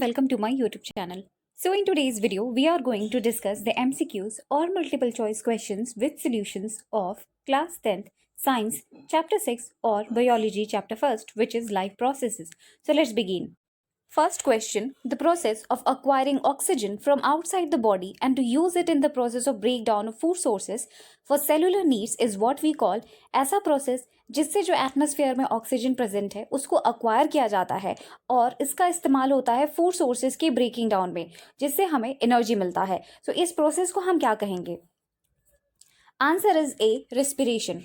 welcome to my YouTube channel. So in today's video, we are going to discuss the MCQs or multiple choice questions with solutions of class 10th Science Chapter 6 or Biology Chapter 1st, which is life processes. So let's begin. First question, the process of acquiring oxygen from outside the body and to use it in the process of breakdown of food sources for cellular needs is what we call ऐसा process जिससे जो atmosphere में oxygen present है उसको acquire किया जाता है और इसका इस्तेमाल होता है फूड सोर्सेज के ब्रेकिंग डाउन में जिससे हमें एनर्जी मिलता है. सो इस प्रोसेस को हम क्या कहेंगे? Answer is A, respiration.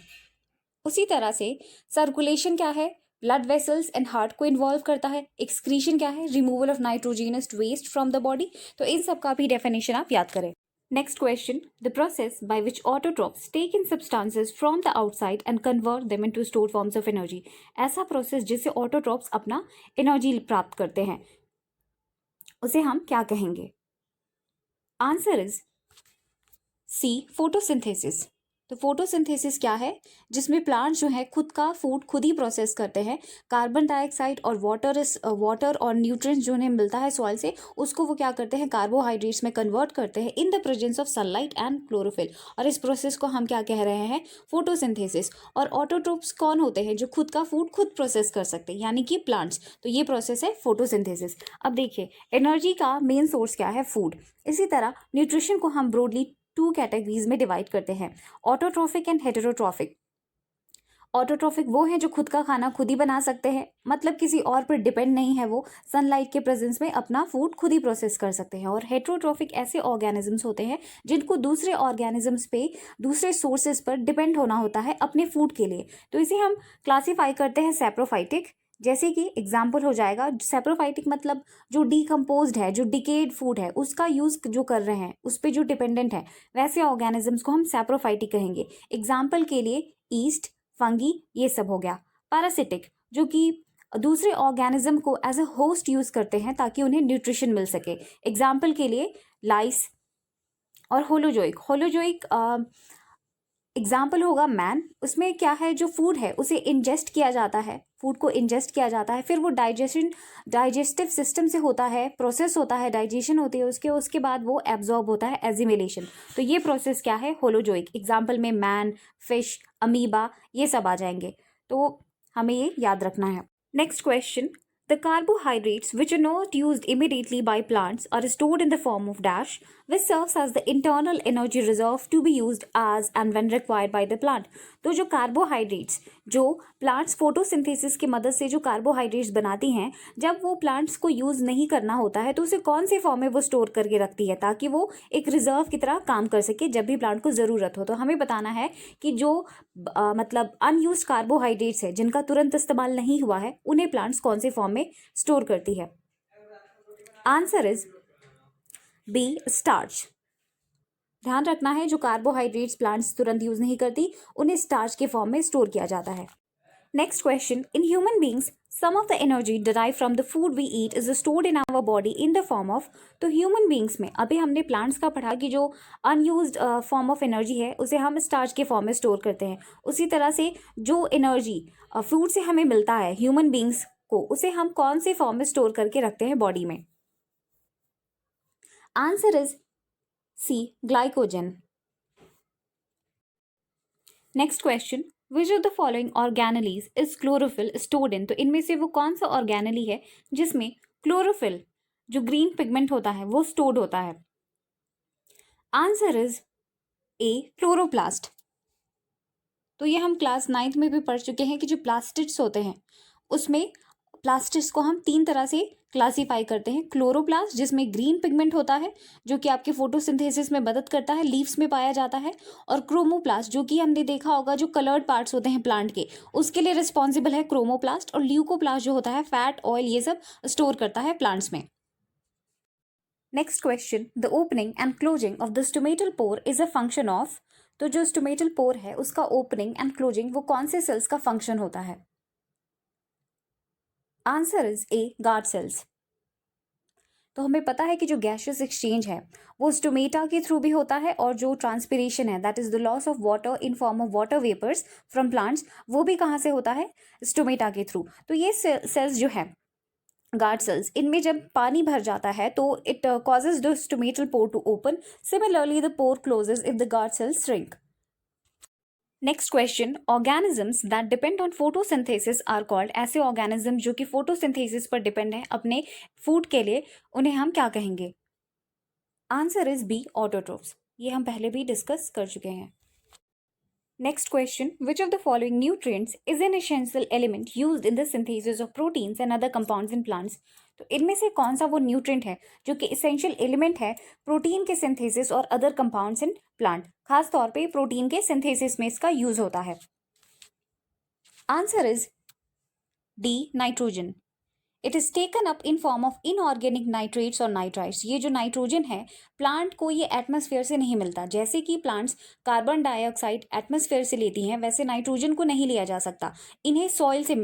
उसी तरह से सर्कुलेशन क्या है? ब्लड वेसल्स एंड हार्ट को इन्वॉल्व करता है. एक्सक्रीशन क्या है? Removal of nitrogenous waste from the body. तो इन सब का भी डेफिनेशन आप याद करें. Next question, the process by which autotrophs take in substances from the outside and convert them into stored forms of energy. ऐसा प्रोसेस जिससे ऑटोट्रॉप्स अपना एनर्जी प्राप्त करते हैं उसे हम क्या कहेंगे? Answer is C, photosynthesis. तो फोटोसिंथेसिस क्या है? जिसमें प्लांट जो है खुद का फूड खुद ही प्रोसेस करते हैं. कार्बन डाइऑक्साइड और वाटर और न्यूट्रिएंट्स जो उन्हें मिलता है सॉइल से उसको वो क्या करते हैं? कार्बोहाइड्रेट्स में कन्वर्ट करते हैं in the presence of sunlight and chlorophyll. और इस प्रोसेस को हम क्या कह रहे हैं? फोटोसिंथेसिस. और ऑटोट्रोप्स कौन होते हैं? जो खुद का फूड खुद प्रोसेस कर सकते हैं, यानी कि प्लांट्स. तो ये प्रोसेस है फोटोसिंथेसिस. अब देखिए, एनर्जी का मेन सोर्स क्या है? फूड. इसी तरह न्यूट्रिशन को हम ब्रॉडली टू कैटेगरीज में डिवाइड करते हैं, ऑटोट्रॉफिक एंड हेटेरोट्रॉफिक. ऑटोट्रॉफिक वो हैं जो खुद का खाना खुद ही बना सकते हैं, मतलब किसी और पर डिपेंड नहीं है, वो सनलाइट के प्रेजेंस में अपना फूड खुद ही प्रोसेस कर सकते हैं. और हेटेरोट्रॉफिक ऐसे ऑर्गेनिजम्स होते हैं जिनको दूसरे ऑर्गेनिजम्स पे दूसरे सोर्सेज पर डिपेंड होना होता है अपने फूड के लिए. तो इसे हम क्लासीफाई करते हैं सैप्रोफाइटिक. जैसे कि एग्जाम्पल हो जाएगा सैप्रोफाइटिक, मतलब जो डीकम्पोज्ड है, जो डिकेड फूड है उसका यूज जो कर रहे हैं उस पर जो डिपेंडेंट है, वैसे ऑर्गेनिजम्स को हम सैप्रोफाइटिक कहेंगे. एग्जाम्पल के लिए ईस्ट, फंगी, ये सब हो गया. पैरासिटिक, जो कि दूसरे ऑर्गेनिज्म को एज अ होस्ट यूज करते हैं ताकि उन्हें न्यूट्रिशन मिल सके. एग्जाम्पल के लिए लाइस. और होलोजोइक. होलोजोइक एग्जाम्पल होगा मैन. उसमें क्या है? जो फूड है उसे इंजेस्ट किया जाता है, फूड को इंजेस्ट किया जाता है, फिर वो डाइजेस्टिव सिस्टम से होता है, प्रोसेस होता है, डाइजेशन होती है उसके बाद वो एब्जॉर्ब होता है, एजिमिलेशन. तो ये प्रोसेस क्या है? होलोजोइक. एग्जाम्पल में मैन, फिश, अमीबा, ये सब आ जाएंगे. तो हमें ये याद रखना है. Next question, the carbohydrates which are not used immediately by plants are stored in the form of dash, which serves as the internal energy reserve to be used as and when required by the plant. तो जो carbohydrates, जो plants photosynthesis की मदद से जो carbohydrates बनाती हैं, जब वो प्लांट्स को यूज़ नहीं करना होता है तो उसे कौन से फॉर्म में वो स्टोर करके रखती है ताकि वो एक रिजर्व की तरह काम कर सके जब भी प्लांट को ज़रूरत हो. तो हमें बताना है कि जो मतलब अनयूज्ड कार्बोहाइड्रेट्स है जिनका तुरंत इस्तेमाल नहीं हुआ है उन्हें प्लांट्स कौन से फॉर्म में स्टोर करती है. Answer is B, starch. ध्यान रखना है, जो कार्बोहाइड्रेट्स प्लांट्स तुरंत यूज नहीं करती उन्हें स्टार्च के फॉर्म में स्टोर किया जाता है. Next question, in human beings some of the energy derive from the food we eat is stored in our body in the form of. तो ह्यूमन बींग्स में अभी हमने प्लांट्स का पढ़ा कि जो अनयूज्ड फॉर्म ऑफ एनर्जी है उसे हम स्टार्च के फॉर्म में स्टोर करते हैं. उसी तरह से जो एनर्जी फूड से हमें मिलता है ह्यूमन बींग्स को, उसे हम कौन से फॉर्म में स्टोर करके रखते हैं बॉडी में? Answer is C, glycogen. Next question, which of the following organelles is chlorophyll stored in. तो इनमें से वो कौन सा ऑर्गेनेली है जिसमें क्लोरोफिल, जो ग्रीन पिगमेंट होता है, वो स्टोर्ड होता है? Answer is A, chloroplast. तो ये हम क्लास 9th में भी पढ़ चुके हैं कि जो प्लास्टिड्स होते हैं उसमें प्लास्टिड्स को हम 3 तरह से क्लासीफाई करते हैं. क्लोरोप्लास्ट, जिसमें ग्रीन पिगमेंट होता है जो कि आपके फोटोसिंथेसिस में मदद करता है, लीव्स में पाया जाता है. और क्रोमोप्लास्ट, जो कि हमने देखा होगा जो कलर्ड पार्ट्स होते हैं प्लांट के, उसके लिए रिस्पॉन्सिबल है क्रोमोप्लास्ट. और ल्यूकोप्लास्ट जो होता है फैट, ऑयल, ये सब स्टोर करता है प्लांट्स में. Next question, the opening and closing of the stomatal pour is a function of. तो जो स्टोमेटल पोर है उसका ओपनिंग एंड क्लोजिंग वो कौन से सेल्स का फंक्शन होता है? Answer is A, guard cells. तो हमें पता है कि जो गैशियस एक्सचेंज है वो स्टोमेटा के थ्रू भी होता है, और जो ट्रांसपिरेशन है, that is the loss of water in form of water vapours from plants, वो भी कहाँ से होता है? स्टोमेटा के थ्रू. तो ये सेल्स जो है गार्ड सेल्स, इनमें जब पानी भर जाता है तो it causes the stomatal pore to open. Similarly the pore closes if the guard cells shrink. Next question, organisms that depend on photosynthesis are called. ऐसे ऑर्गेनिज्म जो कि फोटोसिंथेसिस पर डिपेंड है अपने फूड के लिए, उन्हें हम क्या कहेंगे? Answer is B, autotrophs. ये हम पहले भी डिस्कस कर चुके हैं. Next question, which of the following nutrients is an essential element used in the synthesis of proteins and other compounds in plants. तो इनमें से कौन सा वो न्यूट्रिएंट है जो कि एसेंशियल एलिमेंट है प्रोटीन के सिंथेसिस और अदर कंपाउंड्स इन प्लांट? खास तौर पे प्रोटीन के सिंथेसिस में इसका यूज होता है. Answer is D, nitrogen. It is taken up in form of inorganic nitrates और नाइट्राइट्स. ये जो नाइट्रोजन है प्लांट को ये एटमॉस्फेयर से नहीं मिलता. जैसे कि प्लांट्स कार्बन डाइऑक्साइड एटमॉस्फेयर से लेती हैं, वैसे नाइट्रोजन को नहीं लिया जा सकता. इन्हें सॉइल से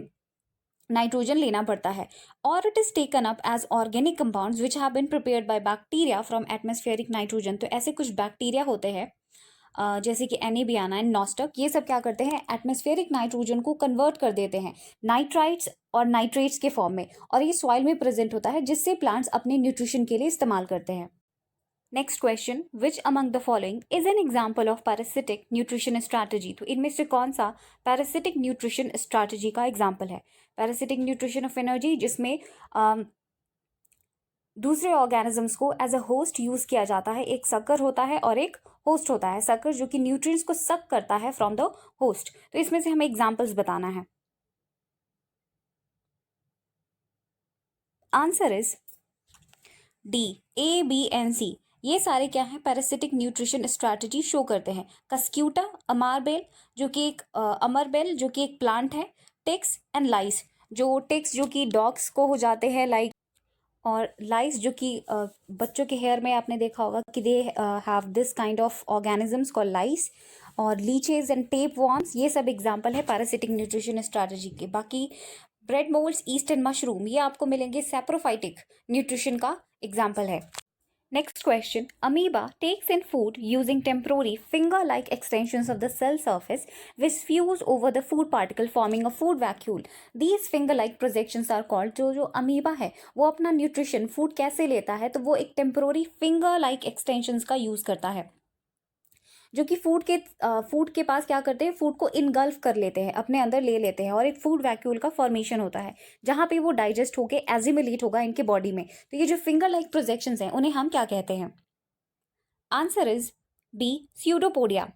नाइट्रोजन लेना पड़ता है. और it is taken up as organic compounds which have been prepared by bacteria from atmospheric nitrogen. तो ऐसे कुछ बैक्टीरिया होते हैं जैसे कि एनेबियाना एंड नॉस्टक, ये सब क्या करते हैं? एटमॉस्फेरिक नाइट्रोजन को कन्वर्ट कर देते हैं नाइट्राइट्स और नाइट्रेट्स के फॉर्म में, और ये सॉइल में प्रेजेंट होता है जिससे प्लांट्स अपने न्यूट्रिशन के लिए इस्तेमाल करते हैं. Next question, which among the following is an example of parasitic nutrition strategy. तो इनमें से कौन सा पैरासिटिक न्यूट्रिशन स्ट्रैटेजी का एग्जाम्पल है? पैरासिटिक न्यूट्रिशन ऑफ एनर्जी, जिसमें दूसरे ऑर्गेनिजम्स को एज अ होस्ट यूज किया जाता है. एक सकर होता है और एक होस्ट होता है. सकर जो कि न्यूट्रिएंट्स को सक करता है फ्रॉम द होस्ट. तो इसमें से हमें एग्जांपल्स बताना है. Answer is D, A, B and C. ये सारे क्या है? पैरासिटिक न्यूट्रिशन स्ट्रैटेजी शो करते हैं. कस्क्यूटा, अमारबेल जो कि एक अमरबेल जो कि एक प्लांट है. टिक्स एंड लाइस, जो टिक्स जो कि डॉग्स को हो जाते हैं लाइक, और लाइस जो कि बच्चों के हेयर में आपने देखा होगा कि they have this kind of organisms called lice. और लीचेज एंड टेप वॉर्म्स, ये सब एग्जांपल है पैरासिटिक न्यूट्रिशन स्ट्रैटेजी के. बाकी bread moulds, east and mushroom, ये आपको मिलेंगे सैप्रोफाइटिक न्यूट्रिशन का एग्जाम्पल है. Next question, amoeba takes in food using temporary finger-like extensions of the cell surface which fuse over the food particle forming a food vacuole. These finger-like projections are called, जो amoeba है वो अपना nutrition food कैसे लेता है? तो वो एक टेम्पोररी फिंगर-like extensions का यूज करता है जो कि फूड के पास क्या करते हैं? फूड को इनगल्फ कर लेते हैं, अपने अंदर ले लेते हैं, और एक फूड वैक्यूल का फॉर्मेशन होता है जहां पे वो डाइजेस्ट होके एजिमिलेट होगा इनके बॉडी में. तो ये जो फिंगर लाइक प्रोजेक्शंस हैं उन्हें हम क्या कहते हैं? Answer is B, pseudopodia.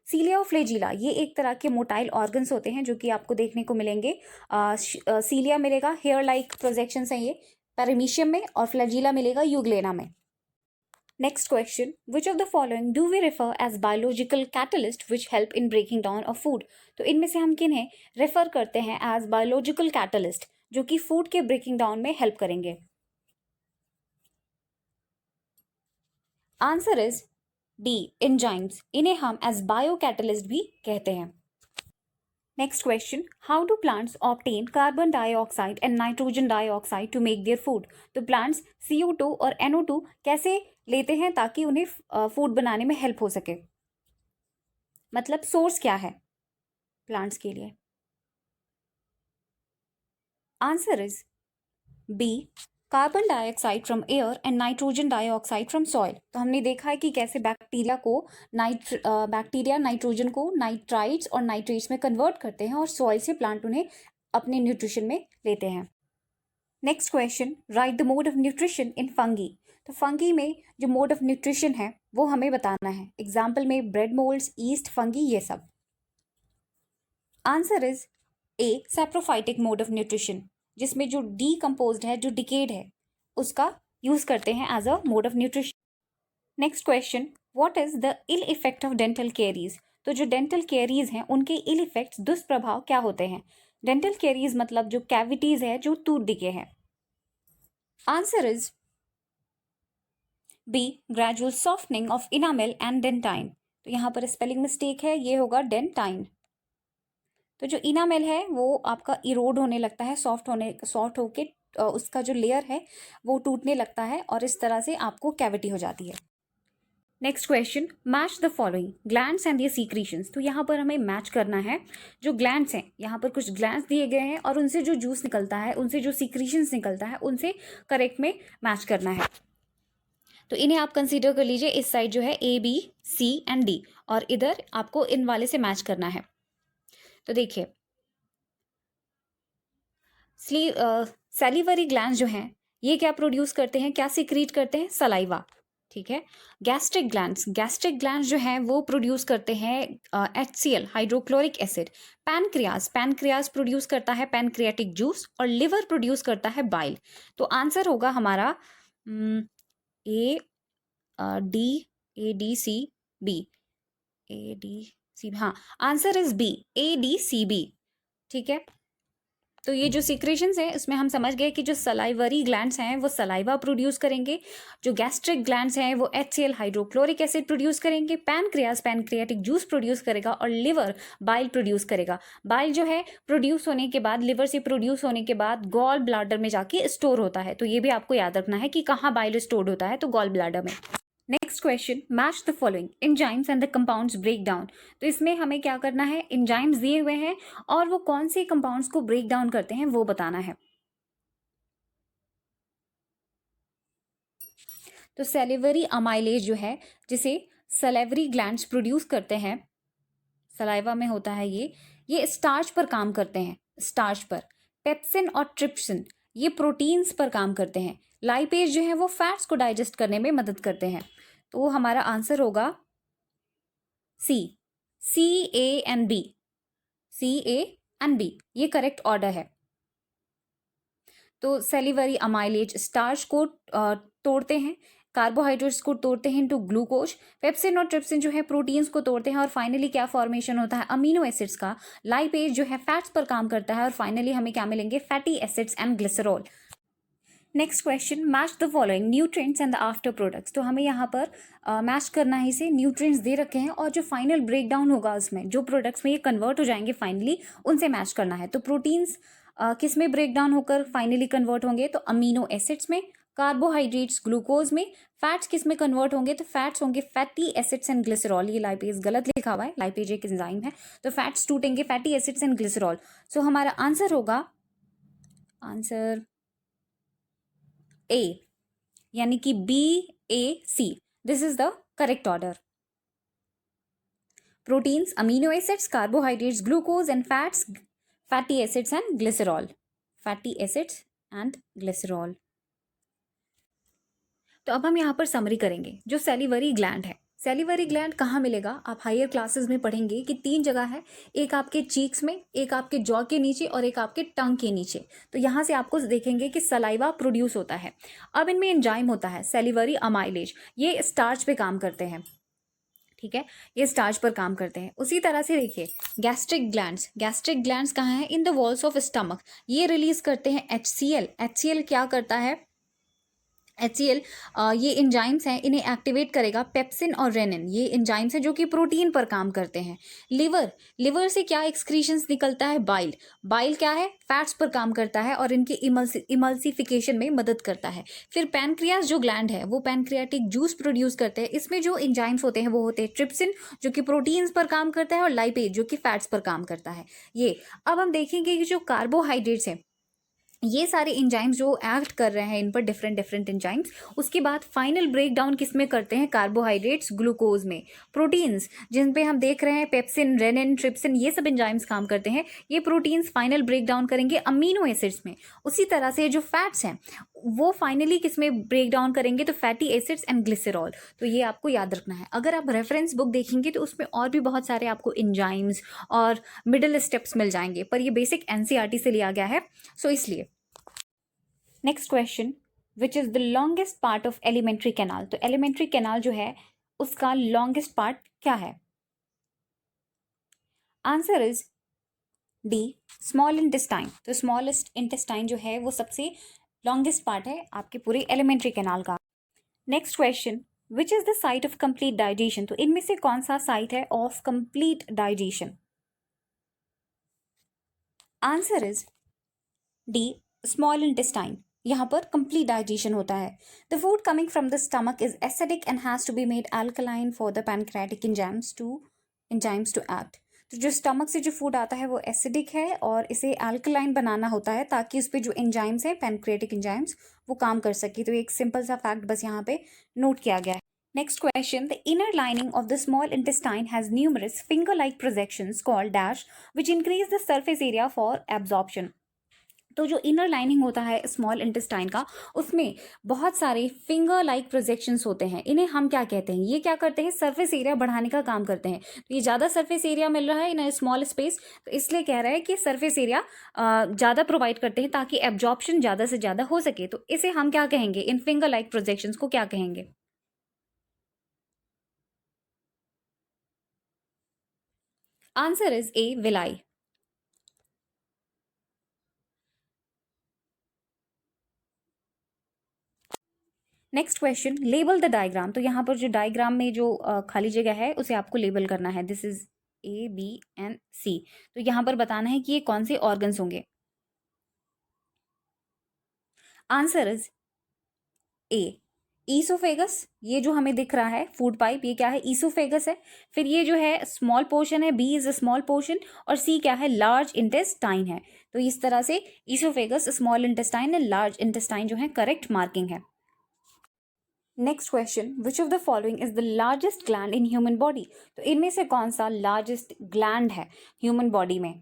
Cilia और फ्लेजिला, ये एक तरह के मोटाइल ऑर्गन्स होते हैं जो कि आपको देखने को मिलेंगे. सीलिया मिलेगा हेयर लाइक प्रोजेक्शंस हैं ये पैरामीशियम में, और फ्लैजिला मिलेगा यूग्लेना में. Next question, which of the following do we refer as biological catalyst which help in breaking down of food? तो इनमें से हम किन्हें रेफर करते हैं as biological catalyst जो कि फूड के ब्रेकिंग डाउन में हेल्प करेंगे? Answer is D, enzymes. इन्हें हम एज बायो कैटलिस्ट भी कहते हैं. Next question, how do plants obtain carbon dioxide and nitrogen dioxide to make their food? तो प्लांट्स CO2 और NO2 कैसे लेते हैं ताकि उन्हें फूड बनाने में हेल्प हो सके? मतलब सोर्स क्या है प्लांट्स के लिए? Answer is B, carbon dioxide from air and nitrogen dioxide from soil. तो हमने देखा है कि कैसे बैक्टीरिया नाइट्रोजन को नाइट्राइट्स और नाइट्रेट्स में कन्वर्ट करते हैं और सॉइल से प्लांट उन्हें अपने न्यूट्रिशन में लेते हैं. Next question, right the mode of nutrition in fungi. तो फंगी में जो मोड ऑफ न्यूट्रिशन है वो हमें बताना है. एग्जाम्पल में ब्रेड मोल्ड्स, ईस्ट, फंगी, ये सब. Answer is A, saprophytic mode of nutrition, जिसमें जो डीकम्पोज्ड है, जो डिकेड है, उसका यूज करते हैं as a mode of nutrition. Next question, what is the ill effect of dental caries. तो जो डेंटल कैरीज हैं उनके इल इफेक्ट्स, दुष्प्रभाव क्या होते हैं? डेंटल कैरीज मतलब जो कैविटीज है, जो टूथ डिके हैं. Answer is B, gradual softening of enamel and dentine. तो यहाँ पर स्पेलिंग मिस्टेक है, ये होगा डेंटाइन. तो जो इनामेल है वो आपका इरोड होने लगता है, सॉफ्ट होके उसका जो लेयर है वो टूटने लगता है, और इस तरह से आपको कैविटी हो जाती है. Next question, match the following glands and their secretions. तो यहाँ पर हमें मैच करना है जो ग्लैंड्स हैं, यहाँ पर कुछ ग्लैंड्स दिए गए हैं और उनसे जो जूस निकलता है, उनसे जो सीक्रीशंस निकलता है, उनसे करेक्ट में मैच करना है। तो इन्हें आप कंसीडर कर लीजिए, इस साइड जो है A B C and D, और इधर आपको इन वाले से मैच करना है। तो देखिए, सैलिवरी ग्लैंड्स जो हैं ये क्या प्रोड्यूस करते हैं, क्या सिक्रीट करते हैं, सलाइवा। ठीक है। गैस्ट्रिक ग्लैंड्स जो हैं वो प्रोड्यूस करते हैं HCl, hydrochloric acid. Pancreas produce करता है पैनक्रियाटिक जूस, और लिवर प्रोड्यूस करता है बाइल। तो आंसर होगा हमारा A D C B, A D C, हाँ आंसर इज बी, ADCB। ठीक है। तो ये जो सीक्रेशंस हैं इसमें हम समझ गए कि जो सलाइवरी ग्लैंड्स हैं वो सलाइवा प्रोड्यूस करेंगे, जो गैस्ट्रिक ग्लैंड्स हैं वो HCl, हाइड्रोक्लोरिक एसिड प्रोड्यूस करेंगे, पैनक्रियाज पैनक्रियाटिक जूस प्रोड्यूस करेगा, और लिवर बाइल प्रोड्यूस करेगा। बाइल जो है प्रोड्यूस होने के बाद, लिवर से प्रोड्यूस होने के बाद गॉल ब्लाडर में जाके स्टोर होता है। तो ये भी आपको याद रखना है कि कहाँ बाइल स्टोर होता है, तो गॉल ब्लाडर में। Next question, match the following enzymes and the compounds break down. तो इसमें हमें क्या करना है, एंजाइम्स दिए हुए हैं और वो कौन से कंपाउंड्स को ब्रेक डाउन करते हैं वो बताना है। तो सेलिवरी अमाइलेज जो है, जिसे सलेवरी ग्लैंड्स प्रोड्यूस करते हैं, सलाइवा में होता है ये स्टार्च पर काम करते हैं, स्टार्च पर। पेप्सिन और ट्रिप्सिन ये प्रोटीन्स पर काम करते हैं। लाइपेज जो है वो फैट्स को डाइजेस्ट करने में मदद करते हैं। तो हमारा आंसर होगा C, A and B, C, A and B, ये करेक्ट ऑर्डर है। तो सेलिवरी अमाइलेज स्टार्च को तोड़ते हैं, कार्बोहाइड्रेट्स को तोड़ते हैं इनटू ग्लूकोज। पेप्सिन और ट्रिप्सिन जो है प्रोटीन्स को तोड़ते हैं, और फाइनली क्या फॉर्मेशन होता है, अमीनो एसिड्स का। लाइपेज जो है फैट्स पर काम करता है, और फाइनली हमें क्या मिलेंगे, fatty acids and glycerol. Next question, match the following nutrients and the after products. तो हमें यहाँ पर मैच करना है, इसे न्यूट्रिएंट्स दे रखे हैं और जो फाइनल ब्रेक डाउन होगा उसमें जो प्रोडक्ट्स में ये कन्वर्ट हो जाएंगे फाइनली, उनसे मैच करना है। तो प्रोटीन्स किस में ब्रेक डाउन होकर फाइनली कन्वर्ट होंगे, तो अमीनो एसिड्स में। कार्बोहाइड्रेट्स ग्लूकोज में। फैट्स किस में कन्वर्ट होंगे, तो फैट्स होंगे फैटी एसिड्स एंड ग्लिसरॉल। ये लाइपेज गलत लिखा हुआ है, लाइपेज एक एंजाइम है, तो फैट्स टूटेंगे fatty acids and glycerol. So हमारा आंसर होगा आंसर ए, यानी कि BAC। This is the correct order. Proteins, amino acids, carbohydrates, glucose and fats, fatty acids and glycerol, fatty acids and glycerol. तो अब हम यहाँ पर समरी करेंगे। जो सेलिवरी ग्लैंड है, सेलिवरी ग्लैंड कहाँ मिलेगा, आप हायर क्लासेस में पढ़ेंगे कि 3 जगह है, एक आपके चीक्स में, एक आपके जॉ के नीचे, और एक आपके टंग के नीचे। तो यहाँ से आपको देखेंगे कि सलाइवा प्रोड्यूस होता है। अब इनमें एंजाइम होता है सेलिवरी अमाइलेज, ये स्टार्च पे काम करते हैं। ठीक है, ये स्टार्च पर काम करते हैं। उसी तरह से देखिए गैस्ट्रिक ग्लैंड्स कहाँ हैं, in the walls of stomach. ये रिलीज करते हैं HCl क्या करता है, HCl ये एंजाइम्स हैं, इन्हें एक्टिवेट करेगा पेप्सिन और रेनिन। ये एंजाइम्स हैं जो कि प्रोटीन पर काम करते हैं। लिवर से क्या एक्सक्रीशंस निकलता है, बाइल क्या है, फैट्स पर काम करता है और इनकी इमल्सिफिकेशन में मदद करता है। फिर पैनक्रियाज जो ग्लैंड है वो पैनक्रियाटिक जूस प्रोड्यूस करते हैं। इसमें जो एंजाइम्स होते हैं वो होते हैं ट्रिप्सिन जो कि प्रोटीन्स पर काम करता है, और लाइपेज जो कि फैट्स पर काम करता है। ये अब हम देखेंगे कि जो कार्बोहाइड्रेट्स हैं, ये सारे एंजाइम्स जो एक्ट कर रहे हैं इन पर, डिफरेंट एंजाइम्स, उसके बाद फाइनल ब्रेक डाउन किस में करते हैं, कार्बोहाइड्रेट्स ग्लूकोज में। प्रोटीन्स जिन पे हम देख रहे हैं पेप्सिन, रेनिन, ट्रिप्सिन, ये सब एंजाइम्स काम करते हैं। ये प्रोटीन्स फाइनल ब्रेक डाउन करेंगे अमीनो एसिड्स में। उसी तरह से जो फैट्स हैं वो फाइनली किस में ब्रेक डाउन करेंगे, तो फैटी एसिड्स एंड ग्लिसरॉल। तो ये आपको याद रखना है। अगर आप रेफरेंस बुक देखेंगे तो उसमें और भी बहुत सारे आपको एंजाइम्स और मिडिल स्टेप्स मिल जाएंगे, पर ये बेसिक NCERT से लिया गया है, सो इसलिए। Next question, which is the longest part of alimentary canal. तो एलिमेंट्री कैनाल जो है उसका लॉन्गेस्ट पार्ट क्या है, answer is D, small intestine. तो स्मॉलेस्ट इंटेस्टाइन जो है वो सबसे लॉन्गेस्ट पार्ट है आपके पूरे एलिमेंट्री कैनाल का। Next question, which is the site of complete digestion. तो इनमें से कौन सा साइट है of complete digestion, answer is D, small intestine. यहाँ पर कंप्लीट डाइजेशन होता है। The food coming from the stomach is acidic and has to be made alkaline for the pancreatic enzymes to act. तो जो stomach से जो food आता है वो एसिडिक है और इसे अल्कलाइन बनाना होता है ताकि उस पर जो एंजाइम्स हैं पैनक्रेटिक एंजाइम्स वो काम कर सके। तो एक सिंपल सा फैक्ट बस यहाँ पे नोट किया गया है। Next question, the inner lining of the small intestine has numerous finger-like projections called dash which increase the surface area for absorption. तो जो इनर लाइनिंग होता है स्मॉल इंटेस्टाइन का उसमें बहुत सारे फिंगर लाइक प्रोजेक्शंस होते हैं। इन्हें हम क्या कहते हैं? ये क्या करते हैं? सरफेस एरिया बढ़ाने का काम करते हैं। तो ये ज़्यादा सरफेस एरिया मिल रहा है इन स्मॉल स्पेस, तो इसलिए कह रहा है कि सरफेस एरिया ज़्यादा प्रोवाइड करते हैं ताकि एब्जॉर्प्शन ज़्यादा से ज़्यादा हो सके। तो इसे हम क्या कहेंगे? इन फिंगर लाइक प्रोजेक्शंस को क्या कहेंगे? Answer is A, villi. Next question, label the diagram. तो यहाँ पर जो डायग्राम में जो खाली जगह है उसे आपको लेबल करना है। This is A, B and C. तो यहाँ पर बताना है कि ये कौन से ऑर्गन्स होंगे। Answer is A, oesophagus. ये जो हमें दिख रहा है फूड पाइप, ये क्या है? ईसोफेगस है। फिर ये जो है स्मॉल पोर्शन है, B is a small portion, और सी क्या है? लार्ज इंटेस्टाइन है। तो इस तरह से oesophagus, small intestine and large intestine जो है करेक्ट मार्किंग है। Next question, which of the following is the largest gland in human body. तो इनमें से कौन सा लार्जेस्ट ग्लैंड है ह्यूमन बॉडी में?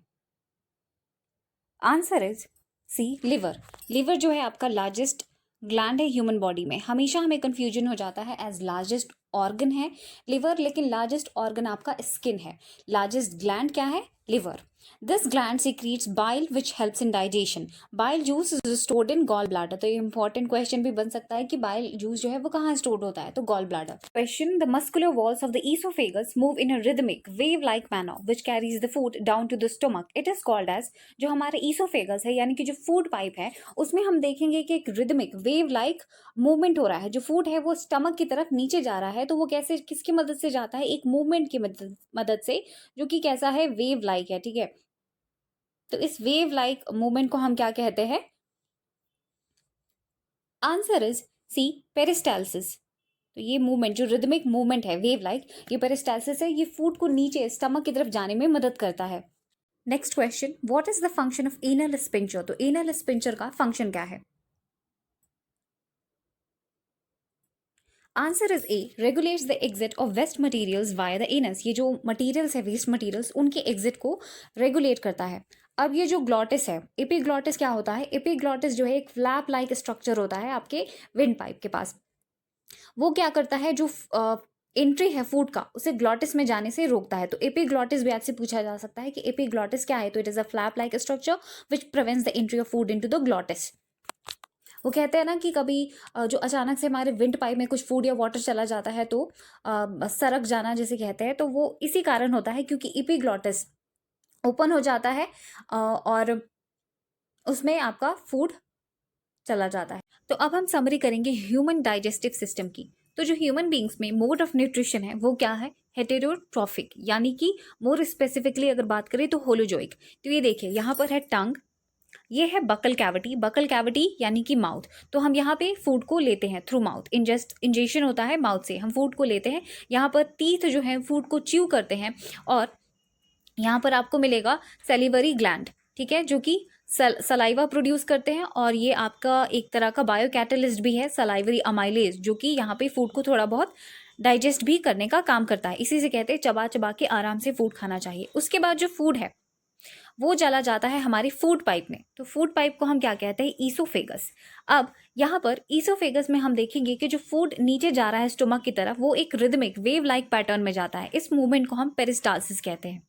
Answer is C, liver. Liver जो है आपका लार्जेस्ट ग्लैंड है ह्यूमन बॉडी में। हमेशा हमें कंफ्यूजन हो जाता है, एज लार्जेस्ट ऑर्गन है लिवर, लेकिन लार्जेस्ट ऑर्गन आपका स्किन है। लार्जेस्ट ग्लैंड क्या है? Liver. This gland secretes bile which helps in digestion. Bile juice is stored in gall bladder. तो ये इंपॉर्टेंट क्वेश्चन भी बन सकता है कि बाइल जूस जो है वो कहाँ स्टोर्ड होता है? तो gall bladder. Question, the muscular walls of the oesophagus move in a rhythmic wave like manner which carries the food down to the stomach. It is called as, जो हमारे oesophagus है यानी कि जो फूड पाइप है उसमें हम देखेंगे कि एक रिदमिक वेव लाइक मूवमेंट हो रहा है। जो फूड है वो स्टमक की तरफ नीचे जा रहा है, तो वो कैसे, किसकी मदद से जाता है? एक मूवमेंट की मदद से, जो कि कैसा है? वेव लाइक है। ठीक है, तो इस वेव लाइक मूवमेंट को हम क्या कहते हैं? Answer is C, peristalsis. तो ये मूवमेंट जो रिदमिक मूवमेंट है वेव लाइक, ये पेरिस्टाल्सिस है। ये फूड को नीचे स्टमक की तरफ जाने में मदद करता है। Next question, what is the function of anal sphincter. तो एनल स्पिंचर का फंक्शन क्या है? Answer is A, regulates the exit of waste materials via the anus. ये जो मटेरियल्स है, वेस्ट मटेरियल्स, उनके एग्जिट को रेगुलेट करता है। अब ये जो ग्लॉटिस है, एपिग्लॉटिस क्या होता है? एपिग्लॉटिस जो है एक फ्लैप लाइक स्ट्रक्चर होता है आपके विंड पाइप के पास। वो क्या करता है? जो एंट्री है फूड का, उसे ग्लॉटिस में जाने से रोकता है। तो एपिग्लॉटिस भी आपसे पूछा जा सकता है कि एपिग्लॉटिस क्या है? तो it is a flap like structure which prevents the entry of food into the glottis. वो कहते हैं ना कि कभी जो अचानक से हमारे विंड पाइप में कुछ फूड या वाटर चला जाता है तो सरक जाना जिसे कहते हैं, तो वो इसी कारण होता है क्योंकि एपिग्लॉटिस ओपन हो जाता है और उसमें आपका फूड चला जाता है। तो अब हम समरी करेंगे ह्यूमन डाइजेस्टिव सिस्टम की। तो जो ह्यूमन बींग्स में मोड ऑफ न्यूट्रिशन है वो क्या है? हेटेरोट्रॉफिक, यानी कि मोर स्पेसिफिकली अगर बात करें तो होलोजोइक। तो ये देखिए यहाँ पर है टंग, ये है बकल कैविटी। बकल कैविटी यानी कि माउथ। तो हम यहाँ पे फूड को लेते हैं थ्रू माउथ, इंजेक्शन होता है माउथ से, हम फूड को लेते हैं। यहाँ पर टीथ जो है फूड को च्यू करते हैं, और यहाँ पर आपको मिलेगा सेलिवरी ग्लैंड, ठीक है, जो कि सलाइवा प्रोड्यूस करते हैं, और ये आपका एक तरह का बायो कैटलिस्ट भी है, सलाइवरी अमाइलेज, जो कि यहाँ पे फूड को थोड़ा बहुत डाइजेस्ट भी करने का काम करता है। इसी से कहते हैं चबा चबा के आराम से फूड खाना चाहिए। उसके बाद जो फूड है वो चला जाता है हमारी फूड पाइप में। तो फूड पाइप को हम क्या कहते हैं? ईसोफेगस। अब यहाँ पर ईसोफेगस में हम देखेंगे कि जो फूड नीचे जा रहा है स्टोमक की तरफ, वो एक रिदमिक वेव लाइक पैटर्न में जाता है। इस मूवमेंट को हम पेरिस्टाल्सिस कहते हैं।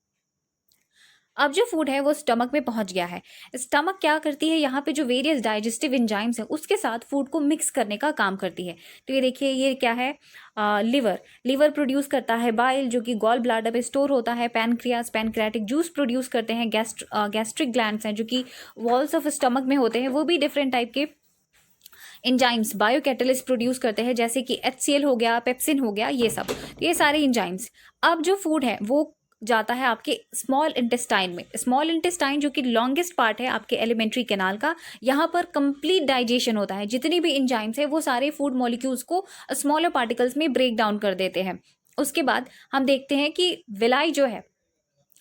अब जो फूड है वो स्टमक में पहुंच गया है। स्टमक क्या करती है? यहाँ पे जो वेरियस डाइजेस्टिव एंजाइम्स है उसके साथ फूड को मिक्स करने का काम करती है। तो ये देखिए, ये क्या है? लिवर। लिवर प्रोड्यूस करता है बाइल, जो कि गॉल ब्लाडर पे स्टोर होता है। पैनक्रियास, पैनक्रेटिक जूस प्रोड्यूस करते हैं। गैस्ट्रिक ग्लैंड्स हैं जो कि वॉल्स ऑफ स्टमक में होते हैं, वो भी डिफरेंट टाइप के एंजाइम्स, बायोकैटलिस्ट प्रोड्यूस करते हैं, जैसे कि HCl हो गया, पेप्सिन हो गया, ये सब, ये सारे एंजाइम्स। अब जो फूड है वो जाता है आपके स्मॉल इंटेस्टाइन में। स्मॉल इंटेस्टाइन जो कि लॉन्गेस्ट पार्ट है आपके एलिमेंट्री कैनाल का, यहाँ पर कंप्लीट डाइजेशन होता है। जितनी भी एंजाइम्स है वो सारे फूड मॉलिक्यूल्स को स्मॉलर पार्टिकल्स में ब्रेक डाउन कर देते हैं। उसके बाद हम देखते हैं कि विलाई जो है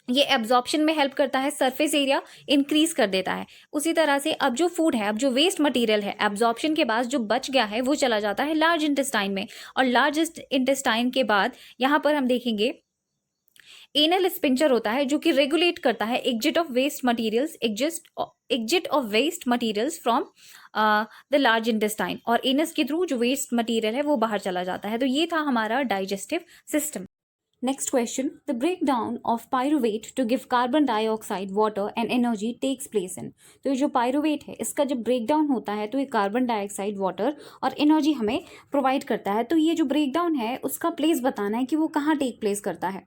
ये एब्जॉर्प्शन में हेल्प करता है, सरफेस एरिया इंक्रीज कर देता है। उसी तरह से अब जो फूड है, अब जो वेस्ट मटेरियल है, एब्जॉर्प्शन के बाद जो बच गया है वो चला जाता है लार्ज इंटेस्टाइन में। और लार्ज इंटेस्टाइन के बाद यहाँ पर हम देखेंगे एनल स्पिंचर होता है जो कि रेगुलेट करता है exit of waste materials, exit of waste materials from the large intestine, और एनस के थ्रू जो वेस्ट मटेरियल है वो बाहर चला जाता है। तो ये था हमारा digestive system. Next question. The breakdown of pyruvate to give carbon dioxide, water and energy takes place in. तो ये जो पायरुवेट है इसका जब ब्रेकडाउन होता है तो ये कार्बन डाइऑक्साइड, वाटर और एनर्जी हमें प्रोवाइड करता है। तो ये जो ब्रेकडाउन है उसका प्लेस बताना है कि वो कहाँ टेक प्लेस करता है।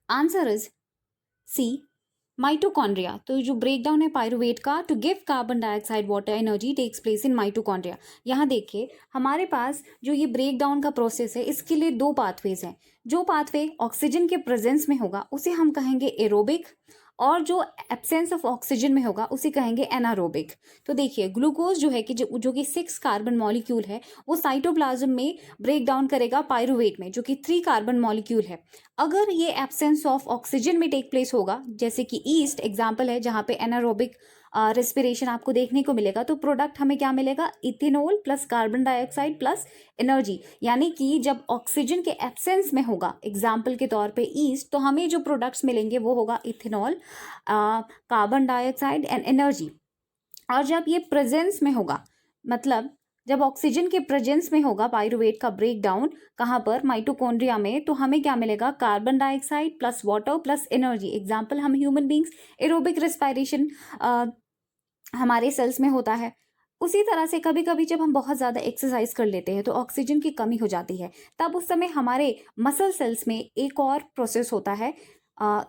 Answer is C, mitochondria. तो जो ब्रेकडाउन है पायरुवेट का to give carbon dioxide, water, energy takes place in mitochondria. यहाँ देखिए हमारे पास जो ये ब्रेकडाउन का प्रोसेस है इसके लिए दो पाथवेज हैं। जो पाथवे ऑक्सीजन के प्रेजेंस में होगा उसे हम कहेंगे एरोबिक, और जो एब्सेंस ऑफ ऑक्सीजन में होगा उसे कहेंगे एनारोबिक। तो देखिए ग्लूकोज जो है कि जो कि 6 कार्बन मॉलिक्यूल है वो साइटोप्लाज्म में ब्रेक डाउन करेगा पायरुवेट में जो कि 3 कार्बन मॉलिक्यूल है। अगर ये एब्सेंस ऑफ ऑक्सीजन में टेक प्लेस होगा, जैसे कि ईस्ट एग्जाम्पल है जहाँ पे एनारोबिक रेस्पिरेशन आपको देखने को मिलेगा, तो प्रोडक्ट हमें क्या मिलेगा, ethanol plus carbon dioxide plus energy. यानी कि जब ऑक्सीजन के एब्सेंस में होगा एग्जाम्पल के तौर पे ईस्ट, तो हमें जो प्रोडक्ट्स मिलेंगे वो होगा ethanol, carbon dioxide and energy. और जब ये प्रेजेंस में होगा, मतलब जब ऑक्सीजन के प्रेजेंस में होगा पायरुवेट का ब्रेक डाउन कहाँ पर, माइटोकॉन्ड्रिया में, तो हमें क्या मिलेगा, carbon dioxide plus water plus energy. Example हम ह्यूमन बींग्स, एरोबिक रेस्पिरेशन हमारे सेल्स में होता है। उसी तरह से कभी कभी जब हम बहुत ज़्यादा एक्सरसाइज कर लेते हैं तो ऑक्सीजन की कमी हो जाती है, तब उस समय हमारे मसल सेल्स में एक और प्रोसेस होता है,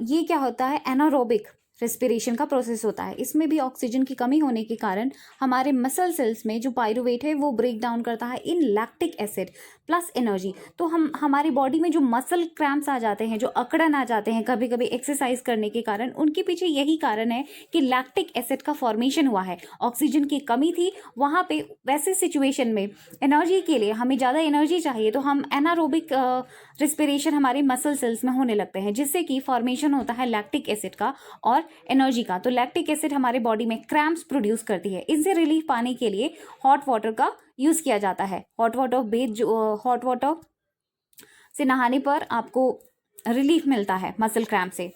ये क्या होता है, एनारोबिक रेस्पिरेशन का प्रोसेस होता है। इसमें भी ऑक्सीजन की कमी होने के कारण हमारे मसल सेल्स में जो पायरुवेट है वो ब्रेक डाउन करता है इन लैक्टिक एसिड प्लस एनर्जी। तो हम हमारी बॉडी में जो मसल क्रैम्प्स आ जाते हैं, जो अकड़न आ जाते हैं कभी कभी एक्सरसाइज करने के कारण, उनके पीछे यही कारण है कि लैक्टिक एसिड का फॉर्मेशन हुआ है, ऑक्सीजन की कमी थी वहाँ पे। वैसे सिचुएशन में एनर्जी के लिए हमें ज़्यादा एनर्जी चाहिए तो हम एनारोबिक रेस्पिरेशन हमारे मसल सेल्स में होने लगते हैं, जिससे कि फॉर्मेशन होता है लैक्टिक एसिड का और एनर्जी का। तो लैक्टिक एसिड हमारे बॉडी में क्रैम्प्स प्रोड्यूस करती है। इनसे रिलीफ पाने के लिए हॉट वाटर का यूज़ किया जाता है। हॉट वाटर से नहाने पर आपको रिलीफ मिलता है मसल क्रैम्प से।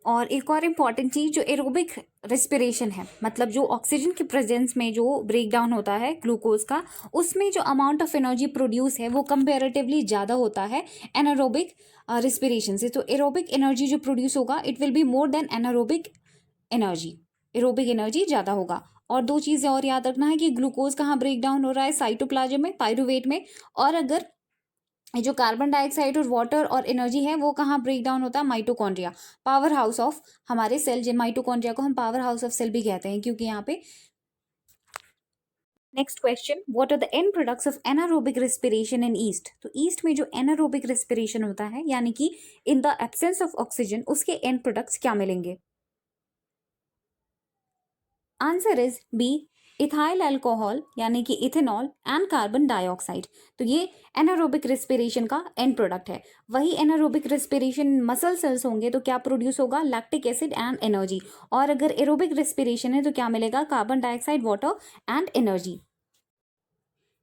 और एक और इम्पॉर्टेंट चीज़, जो एरोबिक रेस्पिरेशन है, मतलब जो ऑक्सीजन के प्रेजेंस में जो ब्रेक डाउन होता है ग्लूकोज का, उसमें जो अमाउंट ऑफ एनर्जी प्रोड्यूस है वो कंपेरेटिवली ज़्यादा होता है एनारोबिक रेस्पिरेशन से। तो एरोबिक एनर्जी जो प्रोड्यूस होगा it will be more than anaerobic energy, aerobic energy ज़्यादा होगा। और दो चीज़ें और याद रखना है कि ग्लूकोज कहाँ ब्रेक डाउन हो रहा है, साइटोप्लाज्म में, पायरुवेट में। और अगर जो कार्बन डाइऑक्साइड और वाटर और एनर्जी है वो कहाँ ब्रेक डाउन होता है, माइटोकॉन्ड्रिया, पावर हाउस ऑफ हमारे सेल। जिन माइटोकॉन्ड्रिया को हम पावर हाउस ऑफ सेल भी कहते हैं, क्योंकि यहाँ पे। Next question, what are the end products of anaerobic respiration in yeast. तो ईस्ट में जो एनारोबिक रेस्पिरेशन होता है, यानी कि in the absence of oxygen, उसके एंड प्रोडक्ट्स क्या मिलेंगे। Answer is B, ethyl alcohol, यानी कि इथेनॉल एंड कार्बन डाइऑक्साइड। तो ये एनारोबिक रेस्पिरेशन का एंड प्रोडक्ट है। वही एनारोबिक रेस्पिरेशन मसल सेल्स होंगे तो क्या प्रोड्यूस होगा, लैक्टिक एसिड एंड एनर्जी। और अगर एरोबिक रेस्पिरेशन है तो क्या मिलेगा, carbon dioxide, water and energy.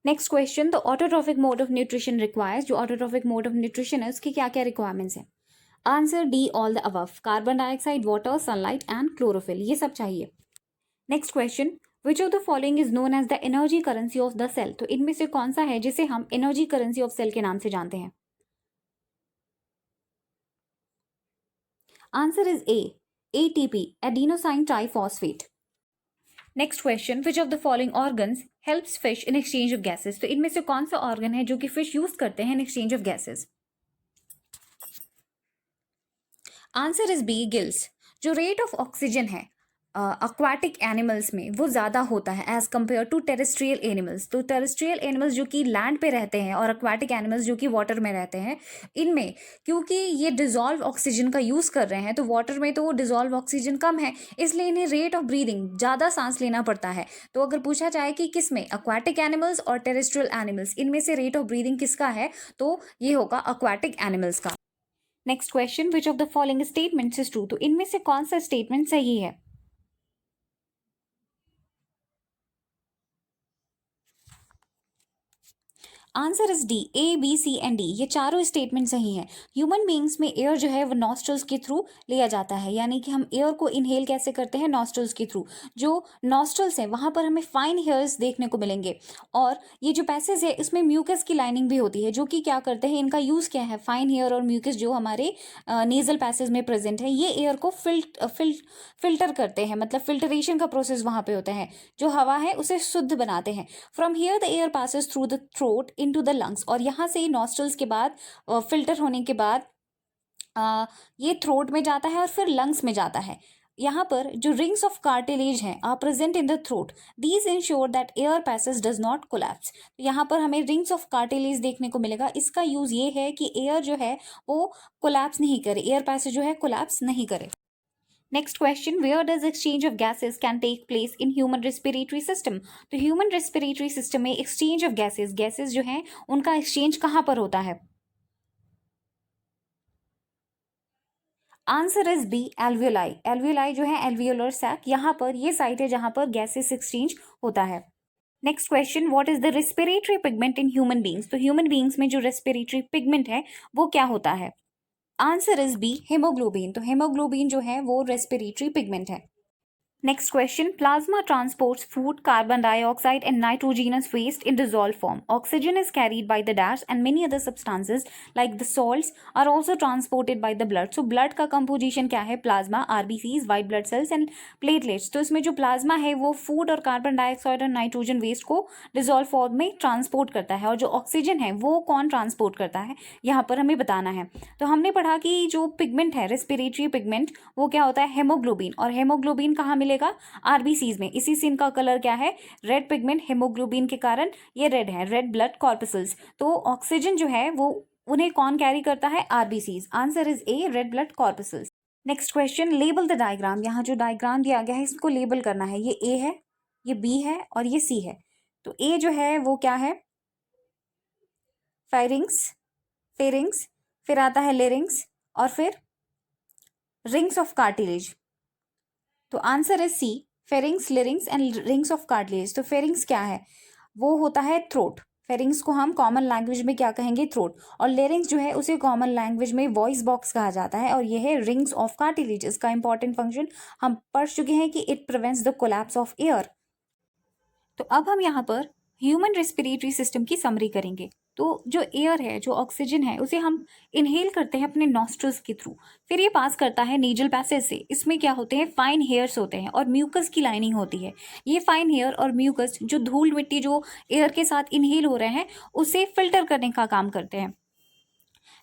Next question, the autotrophic mode of nutrition requires. जो ऑटोट्रॉफिक मोड ऑफ न्यूट्रिशन है उसकी क्या क्या रिक्वायरमेंट्स हैं। Answer D, all the above, carbon dioxide, water, sunlight and chlorophyll, ये सब चाहिए। Next question, which of the following is known as the energy currency of the cell. तो इनमें से कौन सा है जिसे हम एनर्जी करेंसी ऑफ सेल के नाम से जानते हैं। Answer is A, ATP, adenosine triphosphate. Next question, which of the following organs helps fish in exchange of gases. तो इनमें से कौन सा ऑर्गन है जो कि फिश यूज करते हैं in exchange of gases. Answer is B, gills. जो रेट ऑफ ऑक्सीजन है aquatic एनिमल्स में वो ज़्यादा होता है as compare to terrestrial animals. तो टेरेस्ट्रियल एनिमल्स जो कि लैंड पे रहते हैं और aquatic एनिमल्स जो कि वाटर में रहते हैं, इनमें क्योंकि ये डिजॉल्व ऑक्सीजन का यूज़ कर रहे हैं, तो वाटर में तो डिजॉल्व ऑक्सीजन कम है, इसलिए इन्हें रेट ऑफ ब्रीदिंग ज़्यादा सांस लेना पड़ता है। तो अगर पूछा जाए कि किस में, aquatic एनिमल्स और टेरेस्ट्रियल एनिमल्स, इनमें से रेट ऑफ ब्रीदिंग किसका है, तो ये होगा aquatic एनिमल्स का। Next question, which of the following statements is true? तो इनमें से कौन सा स्टेटमेंट सही है? Answer is D, A B C and D, ये चारों स्टेटमेंट सही हैं। ह्यूमन बींग्स में एयर जो है वो नॉस्ट्रल्स के थ्रू लिया जाता है, यानी कि हम एयर को इनहेल कैसे करते हैं, नॉस्ट्रल्स के थ्रू। जो नॉस्ट्रल्स हैं वहां पर हमें फाइन हेयर्स देखने को मिलेंगे, और ये जो पैसेज है इसमें म्यूकस की लाइनिंग भी होती है, जो कि क्या करते हैं, इनका यूज क्या है, फाइन हेयर और म्यूकस जो हमारे नेजल पैसेज में प्रेजेंट है, ये एयर को फिल्टर करते हैं, मतलब फिल्टरेशन का प्रोसेस वहां पे होता है, जो हवा है उसे शुद्ध बनाते हैं। From here the air passes through the throat into the lungs, और यहाँ से नॉस्ट्रल्स के बाद फिल्टर होने के बाद ये थ्रोट में जाता है और फिर लंग्स में जाता है। यहाँ पर जो रिंग्स ऑफ कार्टिलेज हैं are present in the throat, these ensure that air passage does not collapse. तो यहाँ पर हमें रिंग्स ऑफ कार्टिलेज देखने को मिलेगा, इसका यूज ये है कि एयर जो है वो कोलैप्स नहीं करे, एयर पैसेज जो है कोलैप्स नहीं करे। Next question, where does exchange of gases can take place in human respiratory system? तो ह्यूमन रेस्पिरेटरी सिस्टम में एक्सचेंज ऑफ गैसेस, गैसेस जो हैं उनका एक्सचेंज कहाँ पर होता है? Answer is B, alveoli. Alveoli जो है एल्वियोलर सैक, यहाँ पर ये साइट है जहाँ पर गैसेस एक्सचेंज होता है। Next question, what is the respiratory pigment in human beings? तो ह्यूमन बींग्स में जो रेस्पिरेटरी पिगमेंट है वो क्या होता है? Answer is B, haemoglobin. तो हेमोग्लोबिन जो है वो रेस्पिरेटरी पिगमेंट है। Next question, plasma transports food, carbon dioxide and nitrogenous waste in dissolved form. Oxygen is carried by the dash and many other substances like the salts are also transported by the blood. So blood का composition क्या है? Plasma, RBCs, white blood cells and platelets. तो इसमें जो plasma है वो food और carbon dioxide और nitrogen waste को dissolved form में transport करता है, और जो oxygen है वो कौन transport करता है, यहाँ पर हमें बताना है। तो हमने पढ़ा कि जो पिगमेंट है, रेस्पिरेटरी पिगमेंट, वो क्या होता है, हेमोग्लोबिन, और हेमोग्लोबिन कहाँ मिलेगा? आरबीसीज में। इसी से इनका कलर क्या है, रेड पिगमेंट, हेमोग्लोबिन के कारण ये रेड है, रेड ब्लड कॉर्पसल्स। तो ऑक्सीजन जो है वो उन्हें कौन कैरी करता है, RBCs. Answer is A, red blood corpuscles. Next question, label the diagram. यहाँ जो डायग्राम दिया गया है इसको लेबल करना है, ये ए है, ये बी है और ये सी है। तो ए जो है वो क्या है, फेरिंग्स, फेरिंग्स, फिर आता है लेरिंग्स और फिर रिंग्स ऑफ कार्टिलेज। तो answer is C, pharynx, larynx and rings of cartilage. तो फेरिंग्स क्या है, वो होता है थ्रोट। फेरिंग्स को हम कॉमन लैंग्वेज में क्या कहेंगे, थ्रोट। और लेरिंग्स जो है उसे कॉमन लैंग्वेज में वॉइस बॉक्स कहा जाता है, और ये है रिंग्स ऑफ कार्टिलेज। इसका इंपॉर्टेंट फंक्शन हम पढ़ चुके हैं कि it prevents the collapse of air. तो अब हम यहाँ पर ह्यूमन रेस्पिरेटरी सिस्टम की समरी करेंगे। तो जो एयर है, जो ऑक्सीजन है, उसे हम इनहेल करते हैं अपने नॉस्ट्रल्स के थ्रू, फिर ये पास करता है नेजल पैसेज से। इसमें क्या होते हैं, फाइन हेयर्स होते हैं और म्यूकस की लाइनिंग होती है। ये फाइन हेयर और म्यूकस जो धूल मिट्टी जो एयर के साथ इनहेल हो रहे हैं उसे फिल्टर करने का काम करते हैं।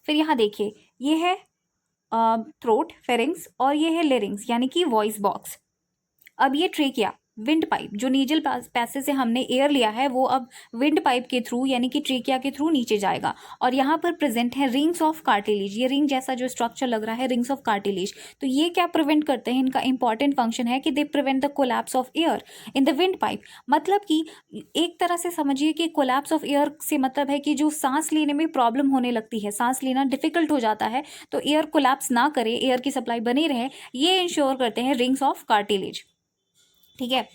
फिर यहाँ देखिए, ये है थ्रोट, फेरिंग्स, और ये है लेरिंग्स यानी कि वॉइस बॉक्स। अब ये ट्रेकिया, विंड पाइप, जो नीजल पैसेज से हमने एयर लिया है वो अब विंड पाइप के थ्रू यानी कि ट्रेकिया के थ्रू नीचे जाएगा, और यहाँ पर प्रेजेंट है रिंग्स ऑफ कार्टिलेज। ये रिंग जैसा जो स्ट्रक्चर लग रहा है, रिंग्स ऑफ कार्टिलेज। तो ये क्या प्रिवेंट करते हैं, इनका इंपॉर्टेंट फंक्शन है कि they prevent the collapse of air in the wind pipe. मतलब कि एक तरह से समझिए कि कोलैप्स ऑफ एयर से मतलब है कि जो सांस लेने में प्रॉब्लम होने लगती है, सांस लेना डिफिकल्ट हो जाता है, तो एयर कोलैप्स ना करे, एयर की सप्लाई बनी रहे, ये इंश्योर करते हैं रिंग्स ऑफ कार्टिलेज। ठीक है,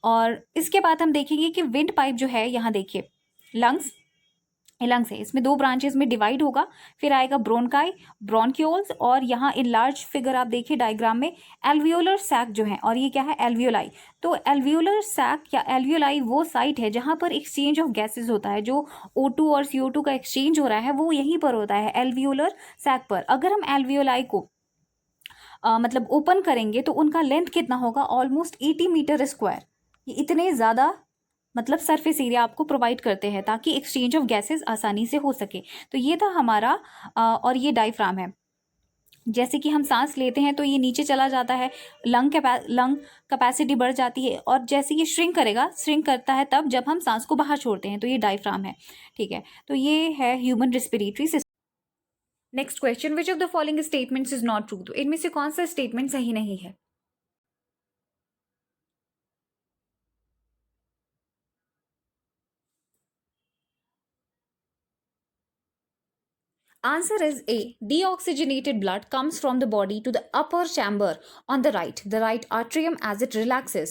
और इसके बाद हम देखेंगे कि विंड पाइप जो है, यहाँ देखिए लंग्स, लंग्स है, इसमें दो ब्रांचेस में डिवाइड होगा, फिर आएगा ब्रोनकाई, ब्रोनक्यूल्स, और यहाँ इन लार्ज फिगर आप देखिए डायग्राम में एल्वियोलर सैक जो है, और ये क्या है, एल्वियोलाई। तो एल्वियोलर सैक या एल्वियोलाई वो साइट है जहाँ पर एक्सचेंज ऑफ गैसेज होता है, जो O2 और CO2 का एक्सचेंज हो रहा है वो यहीं पर होता है, एल्वियोलर सैक पर। अगर हम एल्वियोलाई को मतलब ओपन करेंगे तो उनका लेंथ कितना होगा, ऑलमोस्ट 80 मीटर स्क्वायर। ये इतने ज़्यादा मतलब सरफेस एरिया आपको प्रोवाइड करते हैं ताकि एक्सचेंज ऑफ गैसेस आसानी से हो सके। तो ये था हमारा और ये डायफ्राम है। जैसे कि हम सांस लेते हैं तो ये नीचे चला जाता है, लंग कैपेसिटी बढ़ जाती है, और जैसे ये श्रिंक करता है तब जब हम सांस को बाहर छोड़ते हैं, तो ये डायफ्राम है। ठीक है, तो ये है human respiratory system. Next question, which of the following statements is not true? तो इनमें से कौन सा स्टेटमेंट सही नहीं है? Answer is A. Deoxygenated blood comes from the body to the upper chamber on the right atrium as it relaxes.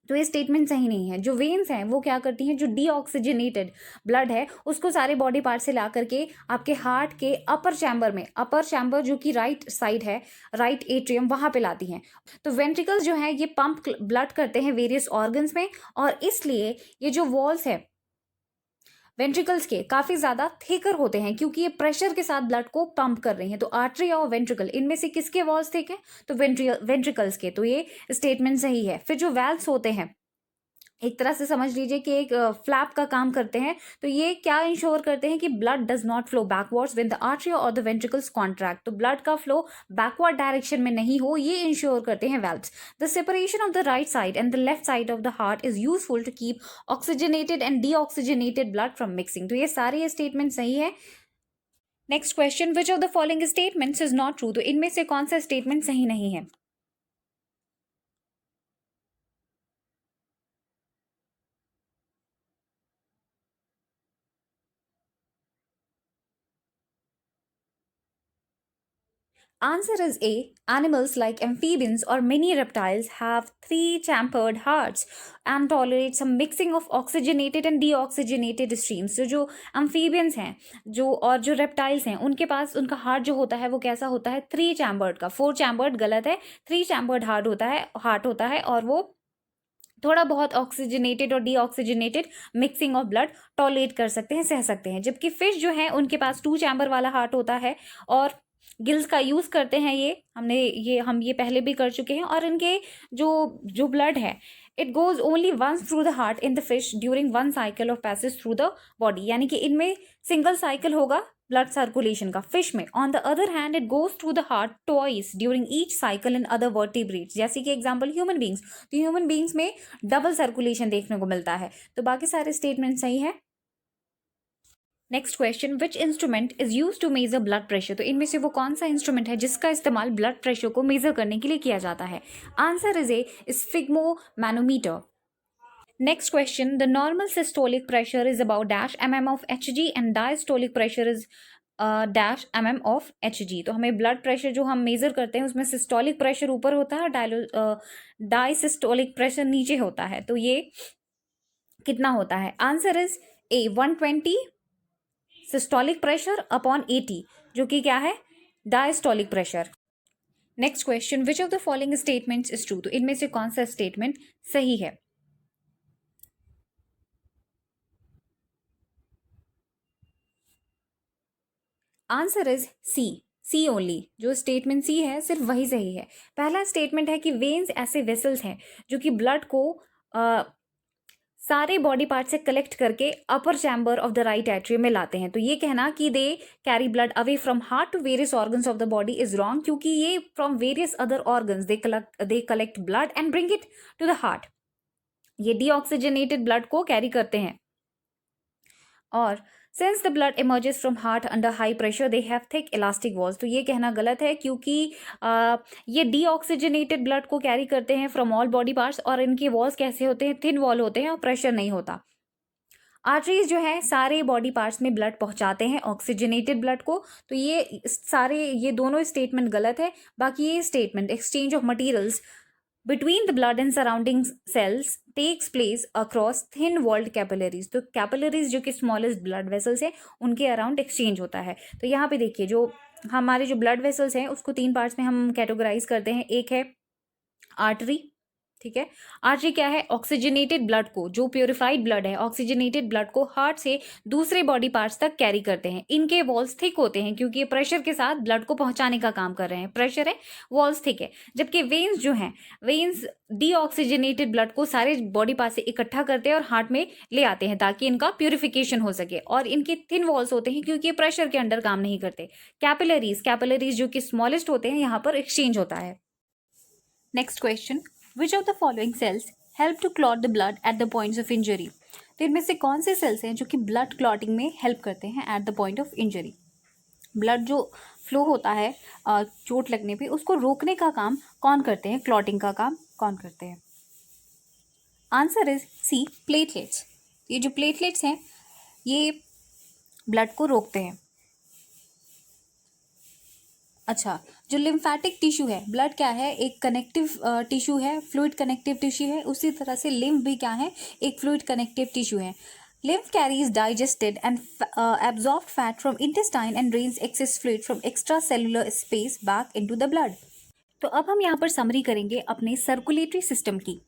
तो ये स्टेटमेंट सही नहीं है। जो वेन्स हैं वो क्या करती हैं, जो डीऑक्सीजनेटेड ब्लड है उसको सारे बॉडी पार्ट से ला करके आपके हार्ट के अपर चैम्बर जो कि राइट साइड है, राइट एट्रियम, वहां पे लाती हैं। तो वेंट्रिकल्स जो है ये पंप ब्लड करते हैं वेरियस ऑर्गन्स में, और इसलिए ये जो वॉल्स है वेंट्रिकल्स के काफी ज्यादा थिकर होते हैं, क्योंकि ये प्रेशर के साथ ब्लड को पंप कर रही हैं। तो आर्टरी और वेंट्रिकल, इनमें से किसके वॉल्स थिक है? तो वेंट्रिकल्स के। तो ये स्टेटमेंट सही है। फिर जो वैल्व्स होते हैं, एक तरह से समझ लीजिए कि एक फ्लैप का काम करते हैं। तो ये क्या इंश्योर करते हैं कि blood does not flow backwards when the artery और द वेंट्रिकल्स कॉन्ट्रैक्ट। तो ब्लड का फ्लो बैकवर्ड डायरेक्शन में नहीं हो, ये इंश्योर करते हैं valves. The separation of the right side and the left side of the heart is useful to keep oxygenated and deoxygenated blood from mixing. तो ये सारे स्टेटमेंट सही है। Next question, which of the following statements is not true? तो इनमें से कौन सा स्टेटमेंट सही नहीं है? Answer is A. Animals like amphibians or many reptiles have three-chambered hearts and tolerate some mixing of oxygenated and deoxygenated streams. तो जो amphibians हैं जो reptiles हैं, उनके पास उनका हार्ट जो होता है वो कैसा होता है? थ्री चैम्बर्ड का। फोर चैम्बर्ड गलत है, थ्री चैम्बर्ड हार्ट होता है और वो थोड़ा बहुत ऑक्सीजनेटेड और deoxygenated mixing of blood tolerate कर सकते हैं, सह सकते हैं। जबकि फिश जो है उनके पास टू चैम्बर वाला हार्ट होता है और गिल्स का यूज करते हैं। हम ये पहले भी कर चुके हैं। और इनके जो जो ब्लड है, it goes only once through the heart in the fish during one cycle of passage through the body, यानी कि इनमें सिंगल साइकिल होगा ब्लड सर्कुलेशन का फिश में। On the other hand it goes through the heart twice during each cycle in other vertebrates, जैसे कि example human beings. तो human beings में डबल सर्कुलेशन देखने को मिलता है। तो बाकी सारे स्टेटमेंट सही है। Next question, which instrument is use to measure blood pressure? तो इनमें से वो कौन सा इंस्ट्रूमेंट है जिसका इस्तेमाल ब्लड प्रेशर को मेजर करने के लिए किया जाता है? Answer is A sphygmomanometer. Next question, the normal systolic pressure is about dash mm of Hg and diastolic pressure is dash mm of Hg। तो हमें ब्लड प्रेशर जो हम मेजर करते हैं उसमें सिस्टोलिक प्रेशर ऊपर होता है और डायसिस्टोलिक प्रेशर नीचे होता है। तो ये कितना होता है? Answer is A 120 systolic pressure upon 80, जो कि क्या है? Diastolic pressure. Next question, which of the following statements is true? तो इनमें से कौन सा स्टेटमेंट सही है? Answer is C only. जो स्टेटमेंट सी है सिर्फ वही सही है। पहला स्टेटमेंट है कि वेन्स ऐसे वेसल्स हैं जो कि ब्लड को सारे बॉडी पार्ट से कलेक्ट करके upper chamber of the right atrium में लाते हैं। तो ये कहना कि they carry blood away from heart to various organs of the body is wrong, क्योंकि ये from various other organs they collect blood and bring it to the heart. ये डीऑक्सीजनेटेड ब्लड को कैरी करते हैं। और since the blood emerges from heart under high pressure they have thick elastic walls. तो ये कहना गलत है, क्योंकि ये डीऑक्सीजनेटेड ब्लड को कैरी करते हैं फ्रॉम ऑल बॉडी पार्ट्स, और इनके वॉल्स कैसे होते हैं? थिन वॉल होते हैं और प्रेशर नहीं होता। आर्टरीज जो है सारे बॉडी पार्ट्स में ब्लड पहुंचाते हैं, ऑक्सीजनेटेड ब्लड को। तो ये दोनों स्टेटमेंट गलत है। बाकी ये statement, exchange of materials between the blood and surrounding cells takes place across thin walled capillaries। तो कैपिलरीज जो कि स्मॉलेस्ट ब्लड वेसल्स है उनके अराउंड एक्सचेंज होता है। तो यहाँ पे देखिए, जो ब्लड वेसल्स हैं उसको तीन पार्ट्स में हम कैटेगराइज करते हैं। एक है आर्टरी, ठीक है। आर्टरी क्या है? ऑक्सीजनेटेड ब्लड को, जो प्योरीफाइड ब्लड है, ऑक्सीजनेटेड ब्लड को हार्ट से दूसरे बॉडी पार्ट्स तक कैरी करते हैं। इनके वॉल्स थिक होते हैं क्योंकि ये प्रेशर के साथ ब्लड को पहुंचाने का काम कर रहे हैं। प्रेशर है, वॉल्स थिक है। जबकि वेन्स जो हैं, वेन्स डीऑक्सीजनेटेड ब्लड को सारे बॉडी पार्ट से इकट्ठा करते हैं और हार्ट में ले आते हैं ताकि इनका प्योरिफिकेशन हो सके। और इनके थिन वॉल्स होते हैं क्योंकि ये प्रेशर के अंडर काम नहीं करते। कैपिलरीज जो कि स्मॉलेस्ट होते हैं, यहाँ पर एक्सचेंज होता है। Next question, which of the following cells help to clot the blood at the points of injury? तो इनमें से कौन से सेल्स हैं जो कि ब्लड क्लॉटिंग में हेल्प करते हैं at the point of injury? Blood जो फ्लो होता है चोट लगने पे, उसको रोकने का काम कौन करते हैं? क्लॉटिंग का काम कौन करते हैं? Answer is C, platelets. ये जो प्लेटलेट्स हैं ये ब्लड को रोकते हैं। अच्छा, जो लिम्फेटिक टिश्यू है, ब्लड क्या है? एक कनेक्टिव टिश्यू है, फ्लूइड कनेक्टिव टिश्यू है। उसी तरह से लिम्फ भी क्या है? एक फ्लूइड कनेक्टिव टिश्यू है। Lymph carries digested and absorbed fat from intestine and drains access fluid from extra cellular space back into the blood. तो अब हम यहाँ पर समरी करेंगे अपने सर्कुलेटरी सिस्टम की।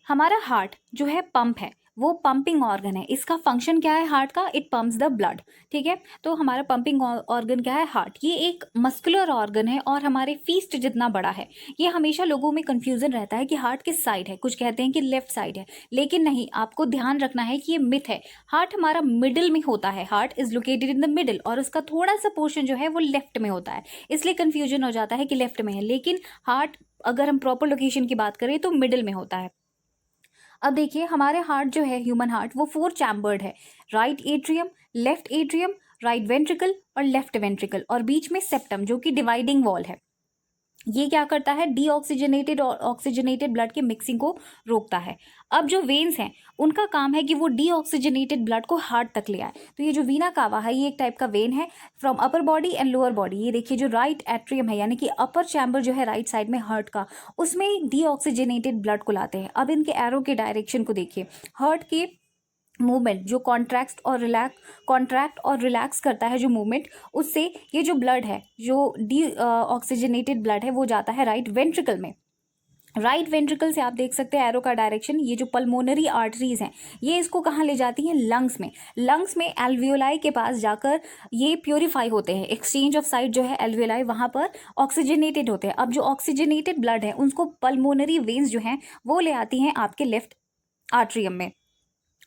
हमारा हार्ट जो है पंप है, वो पंपिंग ऑर्गन है। इसका फंक्शन क्या है हार्ट का? It pumps the blood. ठीक है, तो हमारा पंपिंग ऑर्गन क्या है? हार्ट। ये एक मस्कुलर ऑर्गन है और हमारे फीस्ट जितना बड़ा है। ये हमेशा लोगों में कंफ्यूजन रहता है कि हार्ट किस साइड है। कुछ कहते हैं कि लेफ्ट साइड है, लेकिन नहीं, आपको ध्यान रखना है कि ये मिथ है। हार्ट हमारा मिडिल में होता है। Heart is located in the middle और उसका थोड़ा सा पोर्शन जो है वो लेफ्ट में होता है। इसलिए कन्फ्यूजन हो जाता है कि लेफ्ट में है, लेकिन हार्ट अगर हम प्रॉपर लोकेशन की बात करें तो मिडिल में होता है। अब देखिए, हमारे हार्ट जो है, ह्यूमन हार्ट, वो 4 चैम्बर्ड है। Right atrium, left atrium, right ventricle और लेफ्ट वेंट्रिकल, और बीच में सेप्टम जो कि डिवाइडिंग वॉल है। ये क्या करता है? डीऑक्सीजनेटेड और ऑक्सीजनेटेड ब्लड के मिक्सिंग को रोकता है। अब जो वेन्स हैं, उनका काम है कि वो डीऑक्सीजनेटेड ब्लड को हार्ट तक ले आए। तो ये जो वीना कावा है, ये एक टाइप का वेन है from upper body and lower body. ये देखिए, जो राइट एट्रियम है, यानी कि अपर चैम्बर जो है राइट साइड में हार्ट का, उसमें डीऑक्सीजनेटेड ब्लड को लाते हैं। अब इनके एरो के डायरेक्शन को देखिए। हार्ट के मूवमेंट जो कॉन्ट्रैक्ट और रिलैक्स करता है, जो मूवमेंट, उससे ये जो ब्लड है, जो डी ऑक्सीजनेटेड ब्लड है, वो जाता है राइट वेंट्रिकल में। राइट वेंट्रिकल से आप देख सकते हैं एरो का डायरेक्शन। ये जो पल्मोनरी आर्टरीज हैं, ये इसको कहाँ ले जाती हैं? लंग्स में। लंग्स में एल्वियोलाई के पास जाकर ये प्योरीफाई होते हैं। एक्सचेंज ऑफ साइट जो है एल्वियोलाई, वहाँ पर ऑक्सीजनेटेड होते हैं। अब जो ऑक्सीजनेटेड ब्लड है, उसको पल्मोनरी वेन्स जो हैं वो ले आती हैं आपके लेफ्ट आर्ट्रियम में।